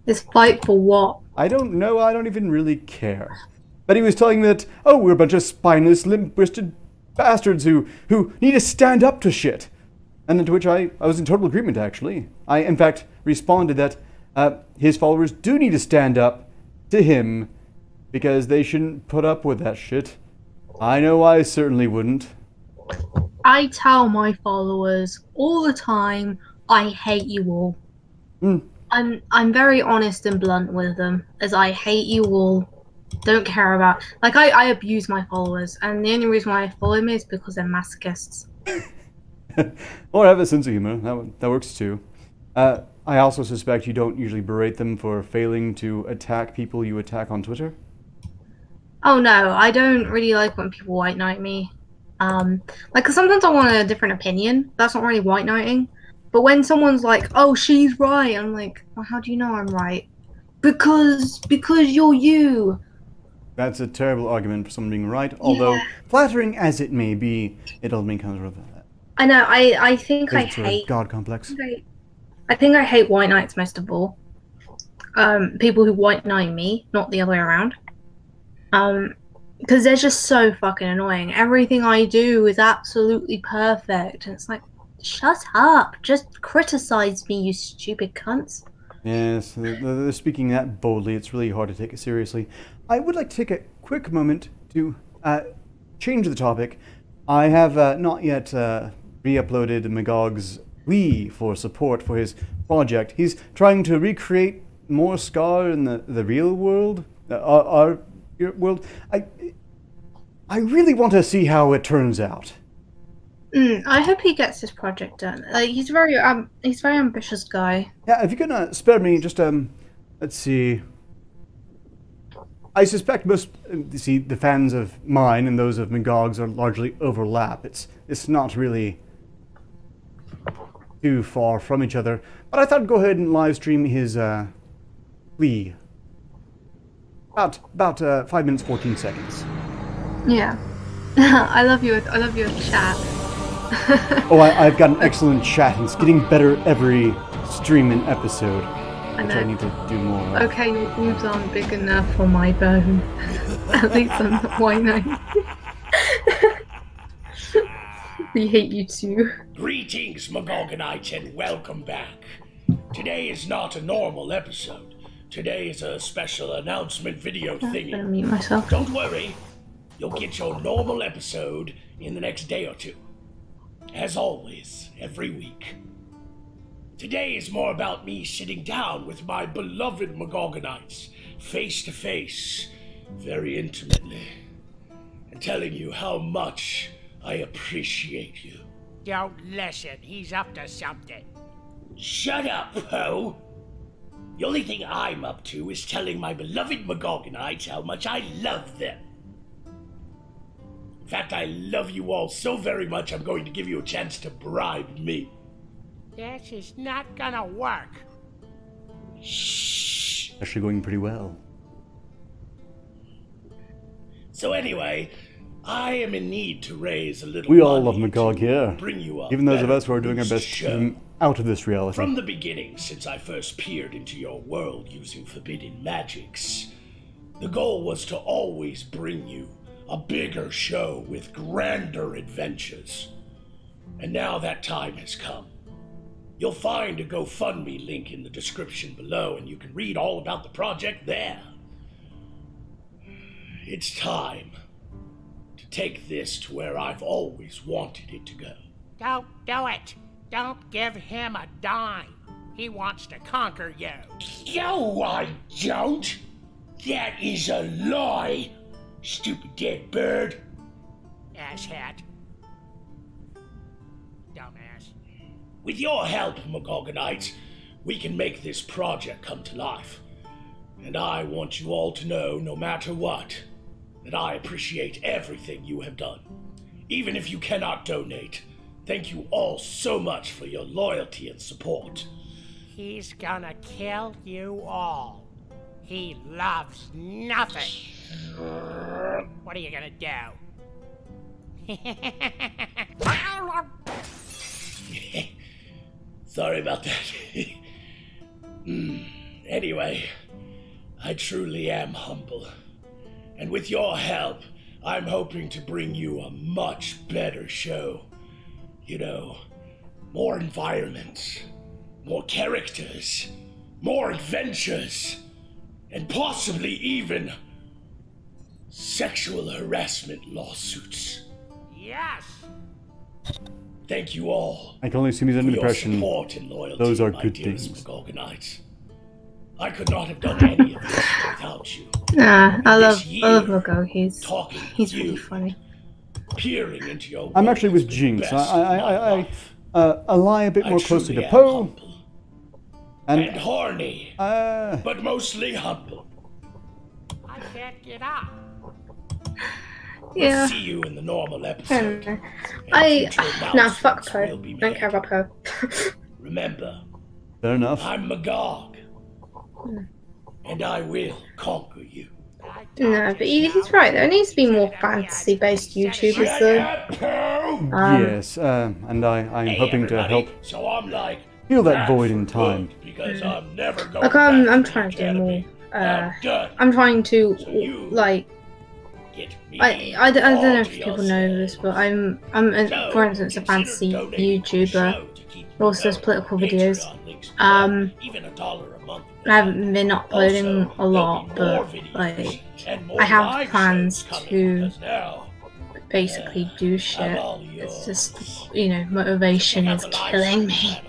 His fight for what? I don't know, I don't even really care. But he was telling that, oh, we're a bunch of spineless, limp-wristed bastards who need to stand up to shit. And to which I was in total agreement, actually. I, in fact, responded that his followers do need to stand up to him because they shouldn't put up with that shit. I know I certainly wouldn't. I tell my followers all the time, I hate you all. I'm very honest and blunt with them, as I hate you all. Don't care about, like, I abuse my followers, and the only reason why they follow me is because they're masochists. Or have a sense of humor. That works too. I also suspect you don't usually berate them for failing to attack people you attack on Twitter. Oh no, I don't really like when people white knight me. Like, cause sometimes I want a different opinion. That's not really white knighting. But when someone's like, "Oh, she's right," I'm like, "Well, how do you know I'm right?" Because you're you. That's a terrible argument for someone being right. Although flattering as it may be, it ultimately comes with that. I know. I think I hate God complex. I think I hate white knights most of all. People who white knight me, not the other way around. Because they're just so fucking annoying. Everything I do is absolutely perfect, and it's like, shut up! Just criticize me, you stupid cunts. Yes, they're speaking that boldly. It's really hard to take it seriously. I would like to take a quick moment to change the topic. I have not yet re-uploaded Magog's plea for support for his project. He's trying to recreate more Scar in the real world, our world. I really want to see how it turns out. I hope he gets his project done. He's a very ambitious guy. Yeah, if you can spare me just let's see. I suspect most the fans of mine and those of Magog's are largely overlap. It's not really too far from each other. But I thought I'd go ahead and live stream his plea. About 5 minutes 14 seconds. Yeah. I love your chat. Oh, I've got an excellent chat, and it's getting better every stream and episode. I know. Which I need to do more of. Okay, your boobs aren't big enough for my bone. At least I'm not white knight. We hate you too. Greetings, Magogonites, and welcome back. Today is not a normal episode. Today is a special announcement video thingy. I'm gonna mute myself. Don't worry, you'll get your normal episode in the next day or two. As always, every week. Today is more about me sitting down with my beloved Magogonites, face to face, very intimately, and telling you how much I appreciate you. Don't listen, he's up to something. Shut up, Poe! The only thing I'm up to is telling my beloved Magogonites how much I love them. In fact, I love you all so very much I'm going to give you a chance to bribe me. This is not gonna work. Shh! Actually going pretty well. So anyway, I am in need to raise a little We all money love Magog to here. bring you up. Even those of us who are doing our best to keep him out of this reality. From the beginning, since I first peered into your world using forbidden magics, the goal was to always bring you a bigger show with grander adventures. And now that time has come. You'll find a GoFundMe link in the description below, and you can read all about the project there. It's time to take this to where I've always wanted it to go. Don't do it. Don't give him a dime. He wants to conquer you. No, I don't! That is a lie! Stupid dead bird. Asshat. Dumbass. With your help, Magogonites, we can make this project come to life. And I want you all to know, no matter what, that I appreciate everything you have done. Even if you cannot donate, thank you all so much for your loyalty and support. He's gonna kill you all. He loves nothing. What are you gonna do? Sorry about that. Anyway, I truly am humble. And with your help, I'm hoping to bring you a much better show. You know, more environments, more characters, more adventures, and possibly even sexual harassment lawsuits. Yes. Thank you all. I can only assume he's under for your depression. support and loyalty, Those are my good dearest things. Magogonites. I could not have done any of this without you. Nah, I love year, Magog. He's Talking he's with really you, funny. peering into your I'm world actually with is the Jinx. best of my life. I lie a bit I more closely truly to am Poe. humble and And, horny, but mostly humble. I can't get up. Yeah. See you in the normal I episode. don't know. and future Nah, fuck announcements Poe. will be Don't care made. about Poe. Remember, fair enough. I'm Magog, and I will conquer you. No, but he's right. There needs to be more fantasy-based YouTubers, though. Yes, and I'm Hey, hoping to everybody. help So I'm like, fill that back void for in time. good, because I'm never going Like, back I'm to trying the to do more. academy. I'm done. I'm trying to, So you like, get me I don't know all if to people know yourself. this, but I'm So, for instance, a consider fantasy donating to the YouTuber. show to keep who also does going. political videos. Patreon links below. Even $1 a month. I haven't been uploading Also, a there'll lot, be more but videos like and more I have live plans shows coming, to because now basically do I'm shit. all It's yours. just, you know, motivation Check out is the live killing stream me.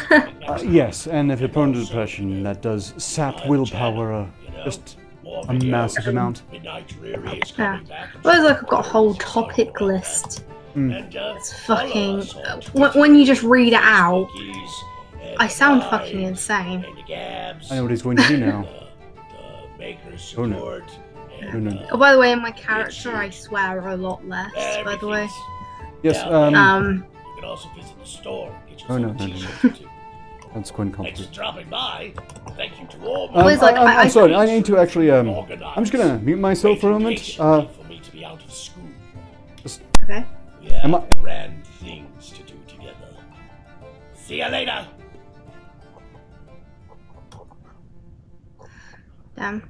channel. Yes, and if you're prone to depression, that does sap willpower just More a videos. massive amount. Midnight Dreary is Yeah. coming back. Well, it's like I've got a whole topic list. And, It's follow fucking. us on When you just read it out, Cookies and I sound Live fucking insane. and the Gabs, I know what he's going to do now. the Makers Oh, no. Support, Oh, no. Oh, by the way, in my character, I swear a lot less. By the way, Yes, You can also visit the store and get Oh, yourself no, a no, no. t-shirt too. that's quite Thanks for complicated. dropping by. Thank you to all Well, it's like, I'm I- sorry, I need to actually, I'm organized. just gonna mute myself for a moment. Patiently for me to be out of school. okay. We have Am I- grand things to do together. See you later. Damn.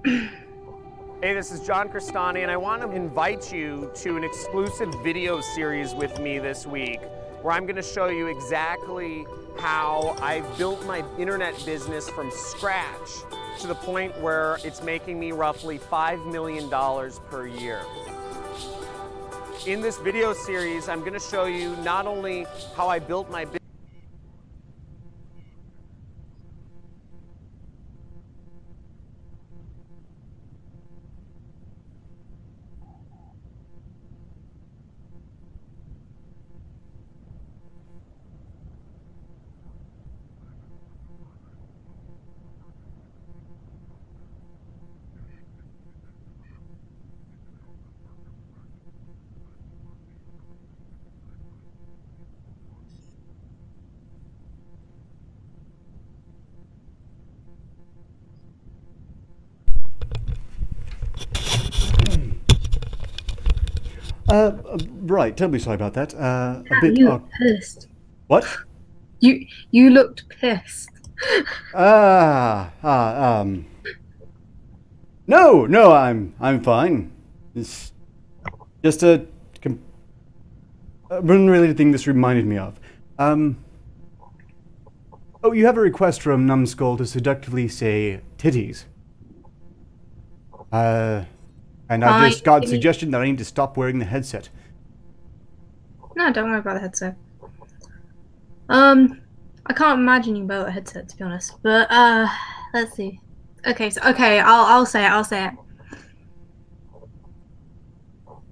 Hey, this is John Cristani, and I want to invite you to an exclusive video series with me this week, where I'm going to show you exactly how I've built my internet business from scratch to the point where it's making me roughly $5 million per year. In this video series, I'm going to show you not only how I built my business. Right, terribly sorry about that. A Damn, bit. you look pissed. What? You looked pissed. No, I'm fine. It's just a unrelated thing this reminded me of. Oh, you have a request from Numbskull to seductively say titties. And I just got a suggestion that I need to stop wearing the headset. No, don't worry about the headset. I can't imagine you without a headset, to be honest. But let's see. Okay, I'll say it.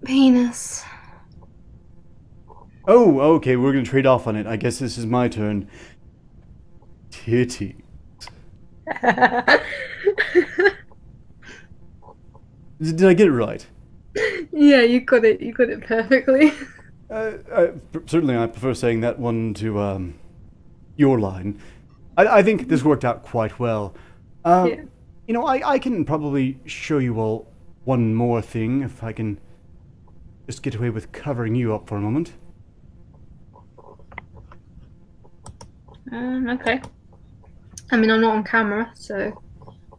Penis. Oh, okay, we're gonna trade off on it. I guess this is my turn. Titty. Did I get it right? Yeah, you got it. You got it perfectly. Certainly, I prefer saying that one to your line. I think this worked out quite well. Yeah. You know, I can probably show you all one more thing if I can just get away with covering you up for a moment. Okay. I mean, I'm not on camera, so.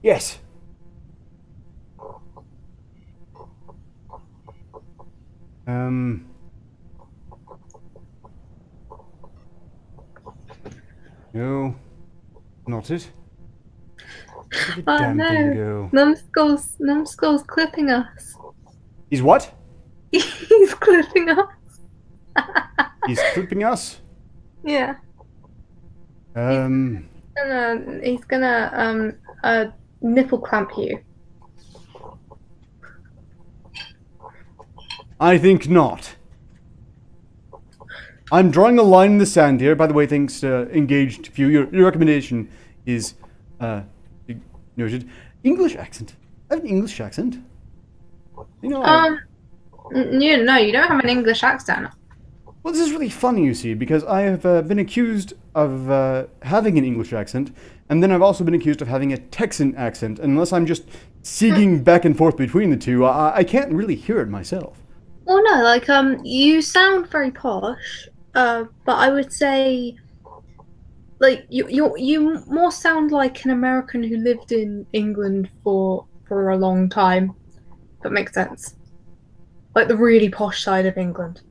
Yes. No, not it. Where did the Oh damn thing no! go? Numbskull's clipping us. He's what? He's clipping us. He's clipping us? Yeah. He's gonna nipple clamp you. I think not. I'm drawing a line in the sand here. By the way, thanks, engaged few. Your recommendation is noted. English accent. I have an English accent. You know. No, you don't have an English accent. Well, this is really funny, you see, because I have been accused of having an English accent, and then I've also been accused of having a Texan accent. And unless I'm just seeking back and forth between the two, I can't really hear it myself. Well, no, like you sound very posh, but I would say, like you more sound like an American who lived in England for a long time. If that makes sense. Like the really posh side of England.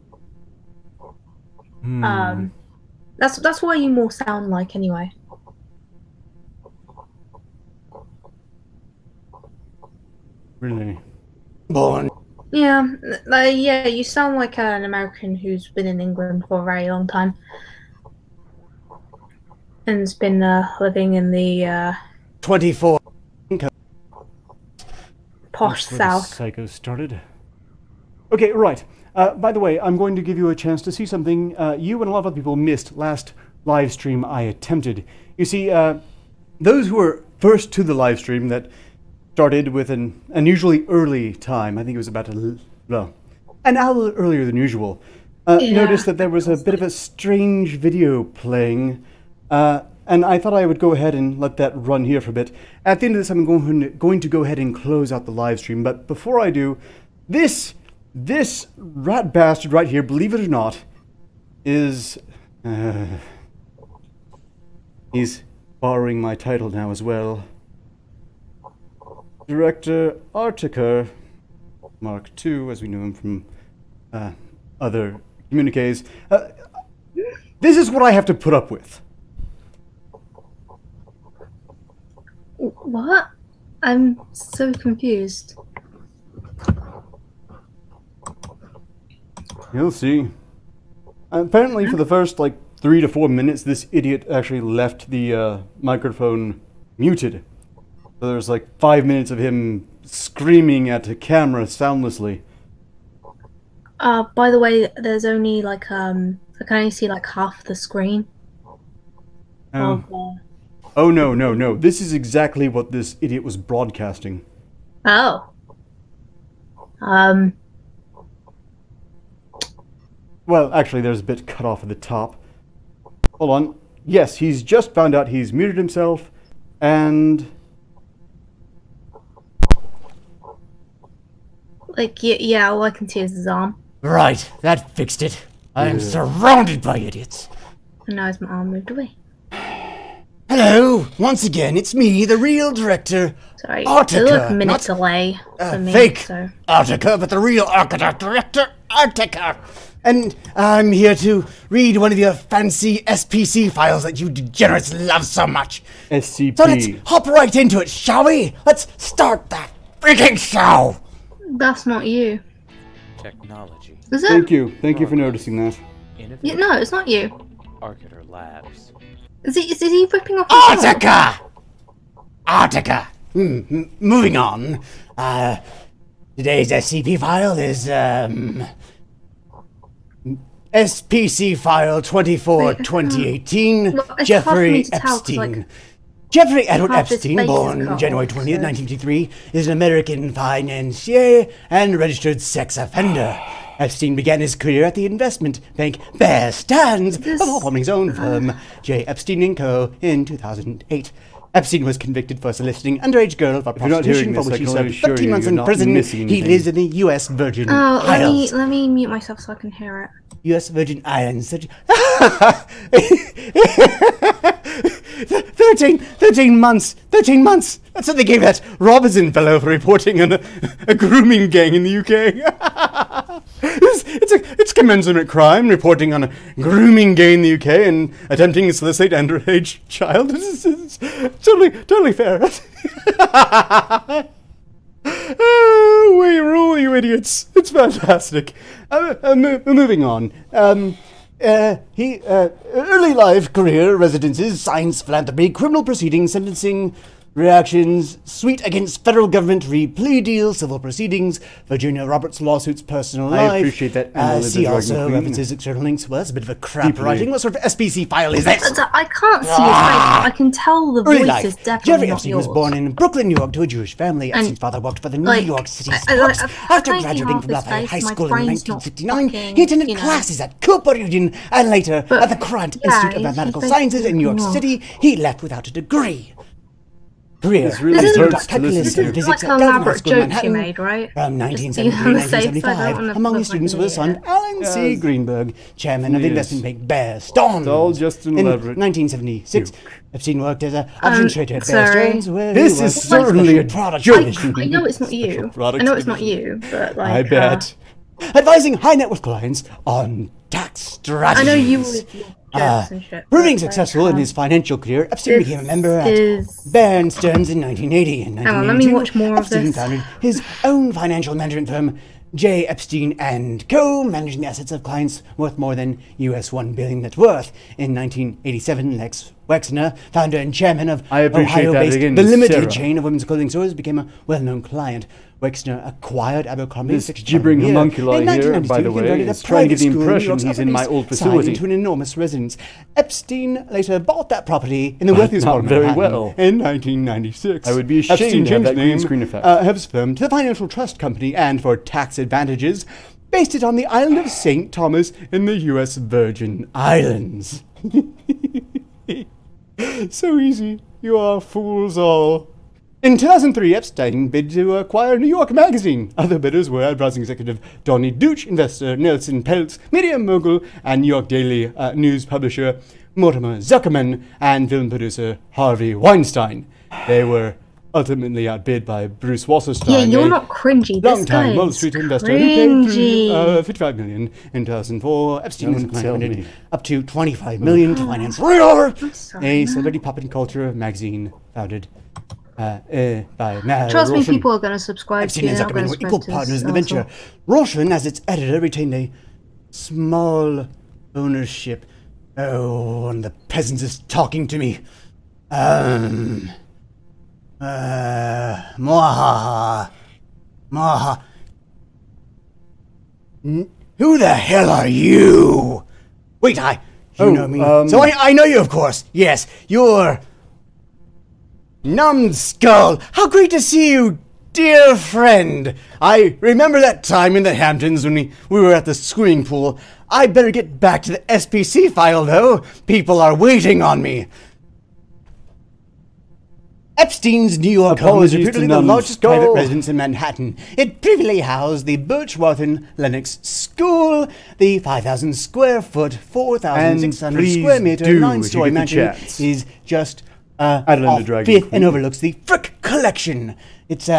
That's what you more sound like anyway. Really? Born. Yeah, yeah, you sound like an American who's been in England for a very long time. And has been living in the 24. posh South. Psycho started. Okay, right. By the way, I'm going to give you a chance to see something you and a lot of other people missed last live stream I attempted. You see, those who were first to the live stream that started with an unusually early time, I think it was about an hour earlier than usual, noticed that there was a bit of a strange video playing, and I thought I would go ahead and let that run here for a bit. At the end of this, I'm going to go ahead and close out the live stream, but before I do, this rat bastard right here, believe it or not, is he's borrowing my title now as well. Director Arketer, Mark II, as we know him from other communiques. This is what I have to put up with. What? I'm so confused. You'll see. Apparently, for the first, 3 to 4 minutes, this idiot actually left the microphone muted. So there's 5 minutes of him screaming at the camera soundlessly. By the way, there's only I can only see half the screen. Oh. Oh, no. This is exactly what this idiot was broadcasting. Oh. Well, actually, there's a bit cut off at the top. Hold on. Yes, he's just found out he's muted himself, and... yeah, all I can see is his arm. Right, that fixed it. I am surrounded by idiots. And now his arm moved away. Hello, once again, it's me, the real director. Sorry, Arketer, there's a minute not delay for me. fake So. Arketer, but the real Arketer director, Arketer. And I'm here to read one of your fancy SPC files that you degenerates love so much. SCP. So let's hop right into it, shall we? Let's start that freaking show. That's not you. Technology. Is it? Thank you for noticing that. Yeah, no, it's not you. Arketer Labs. Is he ripping off his arm? Arketer! Moving on. Today's SCP file is, SPC file 24-2018, Look, it's hard for Jeffrey me to tell 'cause, Epstein. Jeffrey Edward half his Epstein, face is born cut January off, 20th, so- 1953, is an American financier and registered sex offender. Epstein began his career at the investment bank Bear Stearns before forming his own firm, J. Epstein & Co. in 2008. Epstein was convicted for soliciting underage girl for you're not prostitution, hearing for this, which I he can served only assure 13 you months you're in not prison. missing He anything. lives in the U.S. Virgin Oh, Isles. let me mute myself so I can hear it. U.S. Virgin Islands. 13 months. That's what they gave that Robinson fellow for reporting on a grooming gang in the UK. It's commensurate crime reporting on a grooming gang in the UK and attempting to solicit underage child. It's totally fair. Oh, we rule, you idiots. It's fantastic. Moving on. Early life, career, residences, science, philanthropy, criminal proceedings, sentencing, reactions, suite against federal government, plea deal, civil proceedings, Virginia Roberts lawsuits, personal life. I appreciate that. See Dragon also Queen. references, external links. Well, that's a bit of a crap Deeply. writing. What sort of SPC file is this? I can't see his face. I can tell the Early voice life. is definitely Jeffrey not Epstein yours. was born in Brooklyn, New York, to a Jewish family. And, Epstein's father worked for the New like, York City I- Sparks. I After can't see graduating half from his Lafayette face, High my School in brain's not 1969, fucking, he attended you know. classes at Cooper Union and later But, at the Grant yeah, Institute of he's Mathematical basically Sciences in New York not. City. He left without a degree. Career. This really This hurts is- to listen This to. is Physics like at an Galvin High elaborate School in joke you Manhattan. made, right? From Just to be 1973 on to the safe side, I don't 1975, wanna among look his students like was an his son idiot. Alan C. Yes. Greenberg, chairman of the Yes. investment bank Bear Stearns. It's all just an In elaborate 1976, Epstein worked as an options trader at Bear sorry. Stearns, where This he is was certainly a product joke. division. I know it's not you. products I know it's not division. you, but like I bet. Advising high net worth clients on tax I strategies. know you with your jokes and shit. Proving but, like, successful in his financial career, Epstein this became a member at is- Bear Stearns in 1980. In Hang on, let me 1982, watch more of Epstein this. founded his own financial management firm, J. Epstein & Co., managing the assets of clients worth more than US $1 billion net worth. In 1987, Lex Wexner, founder and chairman of I appreciate that Ohio-based again, The Limited Sarah. chain of women's clothing stores, became a well-known client. Wexner acquired Abercrombie. This gibbering homunculi here, by the way, is trying to give the impression he's in my old facility. Into an enormous residence. Epstein later bought that property in the wealthiest Not part of very Manhattan well. in 1996. I would be ashamed Epstein to have changed that the green name screen effect. of his firm to the Financial Trust Company and, for tax advantages, based it on the island of St. Thomas in the U.S. Virgin Islands. So easy. You are fools all. In 2003, Epstein bid to acquire New York Magazine. Other bidders were advertising executive Donnie Deutsch, investor Nelson Peltz, media mogul and New York Daily News publisher Mortimer Zuckerman, and film producer Harvey Weinstein. They were ultimately outbid by Bruce Wasserstein, Yeah, you're a not cringy. This guy long-time Wall is Street investor who paid cringy. $55 million in 2004. Epstein was Don't tell recommended me. up to $25 million to finance Roar, sorry, a celebrity pop and culture magazine founded by Maher Trust me, Roshan. people are going to subscribe Epstein to and you. They're not Zuckerman gonna were equal spread partners in the this venture. Roshan, as its editor, retained a small ownership. Oh, one of the peasants is talking to me. Mwahaha. Mwaha. Who the hell are you? Wait, you know me. So I know you, of course. Yes, you're... Numbskull. How great to see you, dear friend. I remember that time in the Hamptons when we were at the swimming pool. I better get back to the SPC file, though. People are waiting on me. Epstein's New York home is reputedly the largest private residence in Manhattan. It previously housed the Birchwarthen Lennox School, the 5,000 square foot, 4,600 square meter, 9-story mansion is just off Fifth and overlooks the Frick Collection. It's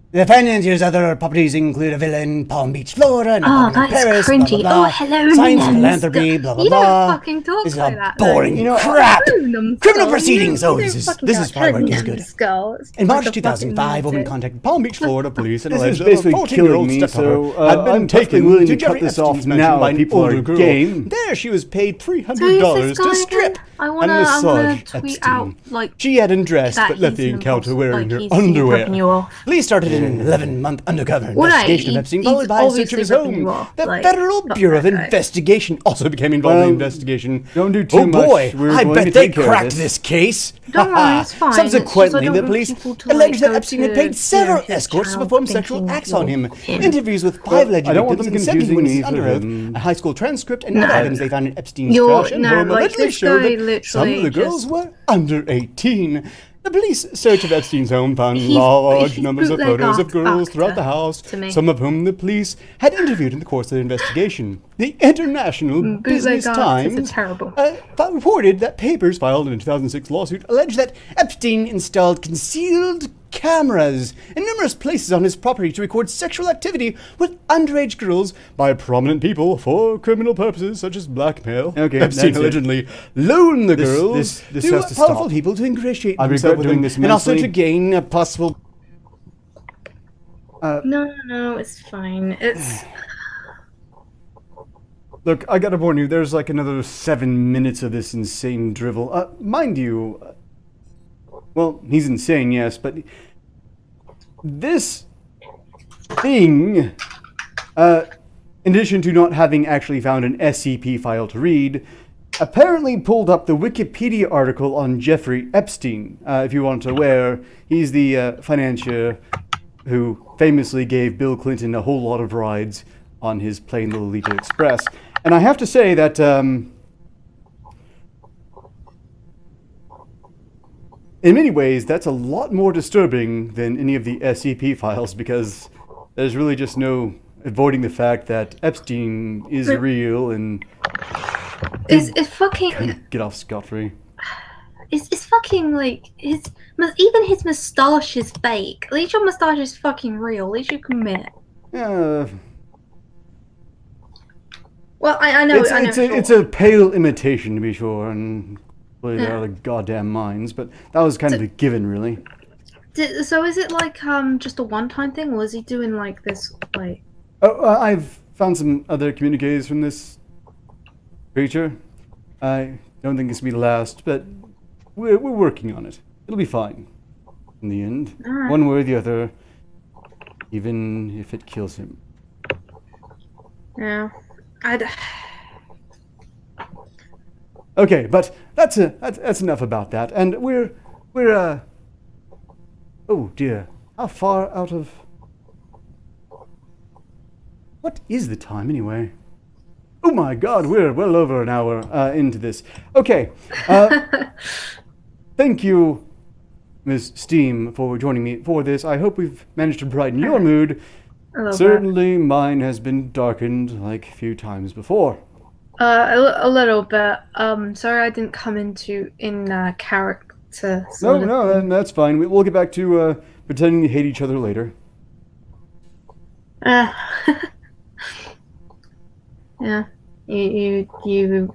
the financier's other properties include a villa in Palm Beach, Florida, and a apartment in Paris, cringy. blah, blah, blah. Oh, hello, Science, numbskull. philanthropy, blah, blah, You blah. don't fucking talk This is like all that. boring though. crap. Oh, numbskull. Criminal proceedings. You Oh, don't this fucking is talk why like work is good. numbskull. It's In like March a 2005, fucking woman lunatic. contacted Palm Beach, Florida police and This alleged is that a basically 14-year-old killing me, stepdaughter so had been I'm perfectly taken willing to to cut Jeffrey this off Epstein's mansion now. by an People are older girl. game. There, she was paid $300 So who's this to guy strip again? I and wanna massage tweet Epstein. out, like, She had undressed that but left he's the an encounter imposter, wearing like, her he's underwear. ripping you off. Police started an 11-month undercover Well, no, investigation of he's- Epstein, he's followed by a search of obviously his ripping home. you off, The like, Federal fuck Bureau of that guy. Investigation also became involved in the investigation. Don't do too Oh much. boy, We're I going bet to they take care of cracked this. this case. Don't worry, it's fine. It's just I Subsequently, don't the want police people to, alleged like, that go Epstein had to, paid several his escorts to channel perform sexual thinking acts on him. him. Interviews with Well, 5 alleged I don't want victims them and 70 confusing witnesses me under for oath, them. a high school transcript, and No. other evidence they found in Epstein's You're- trash and no, home like, allegedly this showed guy that some of the literally girls just- were under 18. The police search of Epstein's home found He's- large he's numbers of bootleg photos of girls throughout the actor house, to me. some of whom the police had interviewed in the course of the investigation. The International Bootleg Business actors are Times terrible. reported that papers filed in a 2006 lawsuit alleged that Epstein installed concealed cameras in numerous places on his property to record sexual activity with underage girls by prominent people for criminal purposes such as blackmail. Okay, Epstein that's it. allegedly loaned the girls this to has to powerful stop. people to ingratiate I themselves regret with doing them, this and also immensely. to gain a possible... No, it's fine. It's Look, I gotta warn you, there's like another 7 minutes of this insane drivel. Mind you, well, he's insane, yes, but this thing, in addition to not having actually found an SCP file to read, apparently pulled up the Wikipedia article on Jeffrey Epstein. If you aren't aware, he's the financier who famously gave Bill Clinton a whole lot of rides on his plain Lolita Express. And I have to say that in many ways, that's a lot more disturbing than any of the SCP files, because there's really just no avoiding the fact that Epstein is real and it's fucking can get off scot-free. it's fucking like even his moustache is fake. At least your moustache is fucking real. At least you can admit it. Yeah, Well, I know it's a pale imitation, to be sure, and clearly they're out of the goddamn minds, but that was kind of a given, really. So is it like just a one-time thing, or is he doing like this like? Oh, I've found some other communiques from this creature. I don't think it's gonna be the last, but we're working on it. It'll be fine in the end, Alright. one way or the other, even if it kills him. Yeah, Okay, but that's enough about that, and we're oh dear, how far out of? What is the time anyway? Oh my God, we're well over an hour into this. Okay, thank you, Ms. Steam, for joining me for this. I hope we've managed to brighten your mood. a little bit. Certainly, mine has been darkened like a few times before. A little bit. Sorry I didn't come in character. No, sort of no, thing. that's fine. We'll get back to pretending to hate each other later. Yeah. You're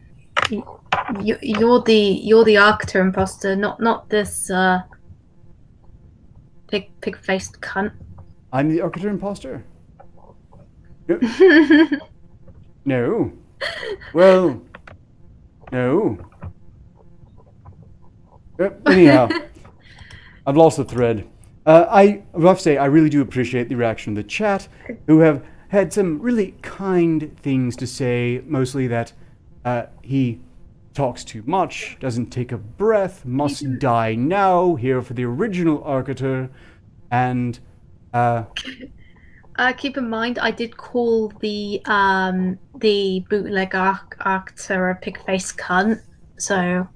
the Arketer imposter, not this pig-faced cunt. I'm the Arketer imposter. No. Well, no. Anyhow, I've lost the thread. I have to say, I really do appreciate the reaction of the chat, who have had some really kind things to say, mostly that he talks too much, doesn't take a breath, must die now, here for the original Arketer, and keep in mind, I did call the bootleg Arketer a pig-faced cunt, so...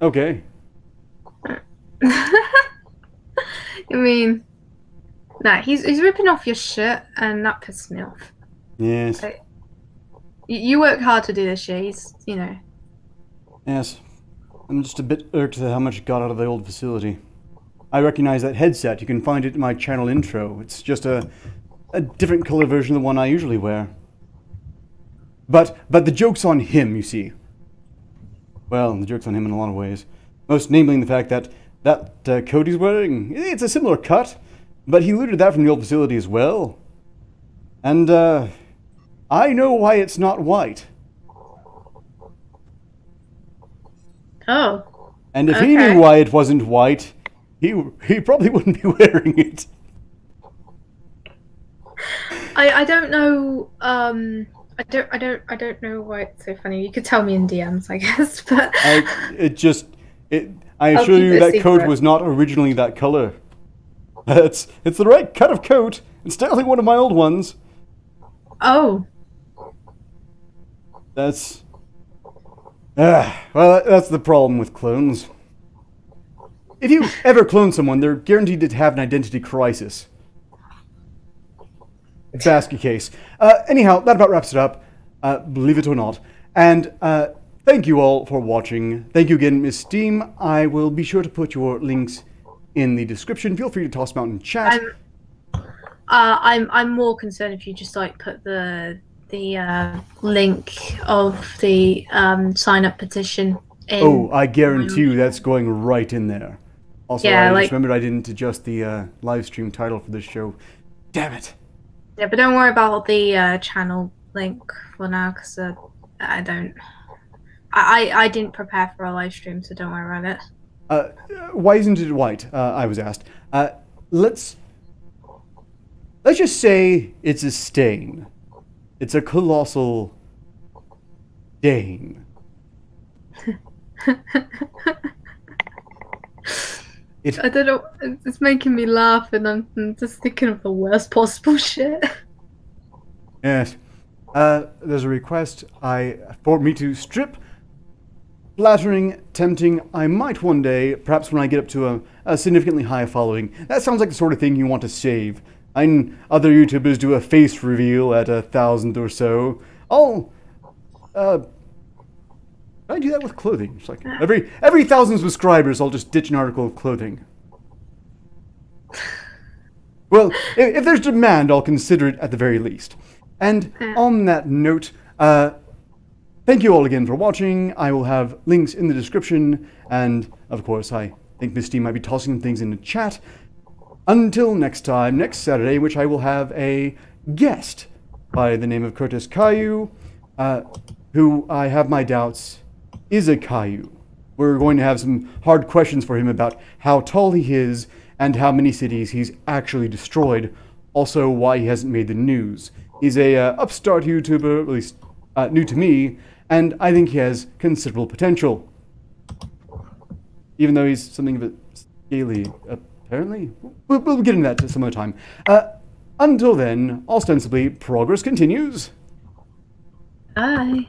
Okay. I mean, nah, he's ripping off your shit, and that pisses me off. Yes. You work hard to do this shit, you know. Yes. I'm just a bit irked at how much it got out of the old facility. I recognize that headset. You can find it in my channel intro. It's just a different color version of the one I usually wear. But the joke's on him, you see. Well, the joke's on him in a lot of ways. Most namely in the fact that coat he's wearing, it's a similar cut, but he looted that from the old facility as well. And, I know why it's not white. Oh. And if he knew why it wasn't white, he probably wouldn't be wearing it. I don't know. I don't know why it's so funny. You could tell me in DMs, I guess. But I assure you that coat was not originally that color. It's the right cut of coat. It's definitely one of my old ones. Oh. That's well, that's the problem with clones. If you ever clone someone, they're guaranteed to have an identity crisis. Basket case. Anyhow, that about wraps it up. Believe it or not. And thank you all for watching. Thank you again, Miss Steam. I will be sure to put your links in the description. Feel free to toss them out in chat. I'm more concerned if you just like put the link of the sign up petition in. Oh, I guarantee you that's going right in there. Also, yeah, I just remembered I didn't adjust the live stream title for this show. Damn it. Yeah, but don't worry about the channel link for now, because I didn't prepare for a live stream, so don't worry about it. Why isn't it white? I was asked. Let's just say it's a stain. It's a colossal stain. I don't know. It's making me laugh, and I'm just thinking of the worst possible shit. Yes. There's a request for me to strip. Flattering, tempting. I might one day, perhaps when I get up to a significantly high following. That sounds like the sort of thing you want to save. Other YouTubers do a face reveal at 1,000 or so. I do that with clothing. It's like every 1,000 subscribers, I'll just ditch an article of clothing. Well, if there's demand, I'll consider it at the very least. And on that note, thank you all again for watching. I will have links in the description, and of course, I think Miss Steam might be tossing things in the chat. Until next time, next Saturday, which I will have a guest by the name of Curtis Caillou, who I have my doubts is a Caillou. We're going to have some hard questions for him about how tall he is and how many cities he's actually destroyed. Also, why he hasn't made the news. He's a upstart YouTuber, at least new to me, and I think he has considerable potential. Even though he's something of a scaly, apparently. We'll get into that some other time. Until then, ostensibly, progress continues. Bye.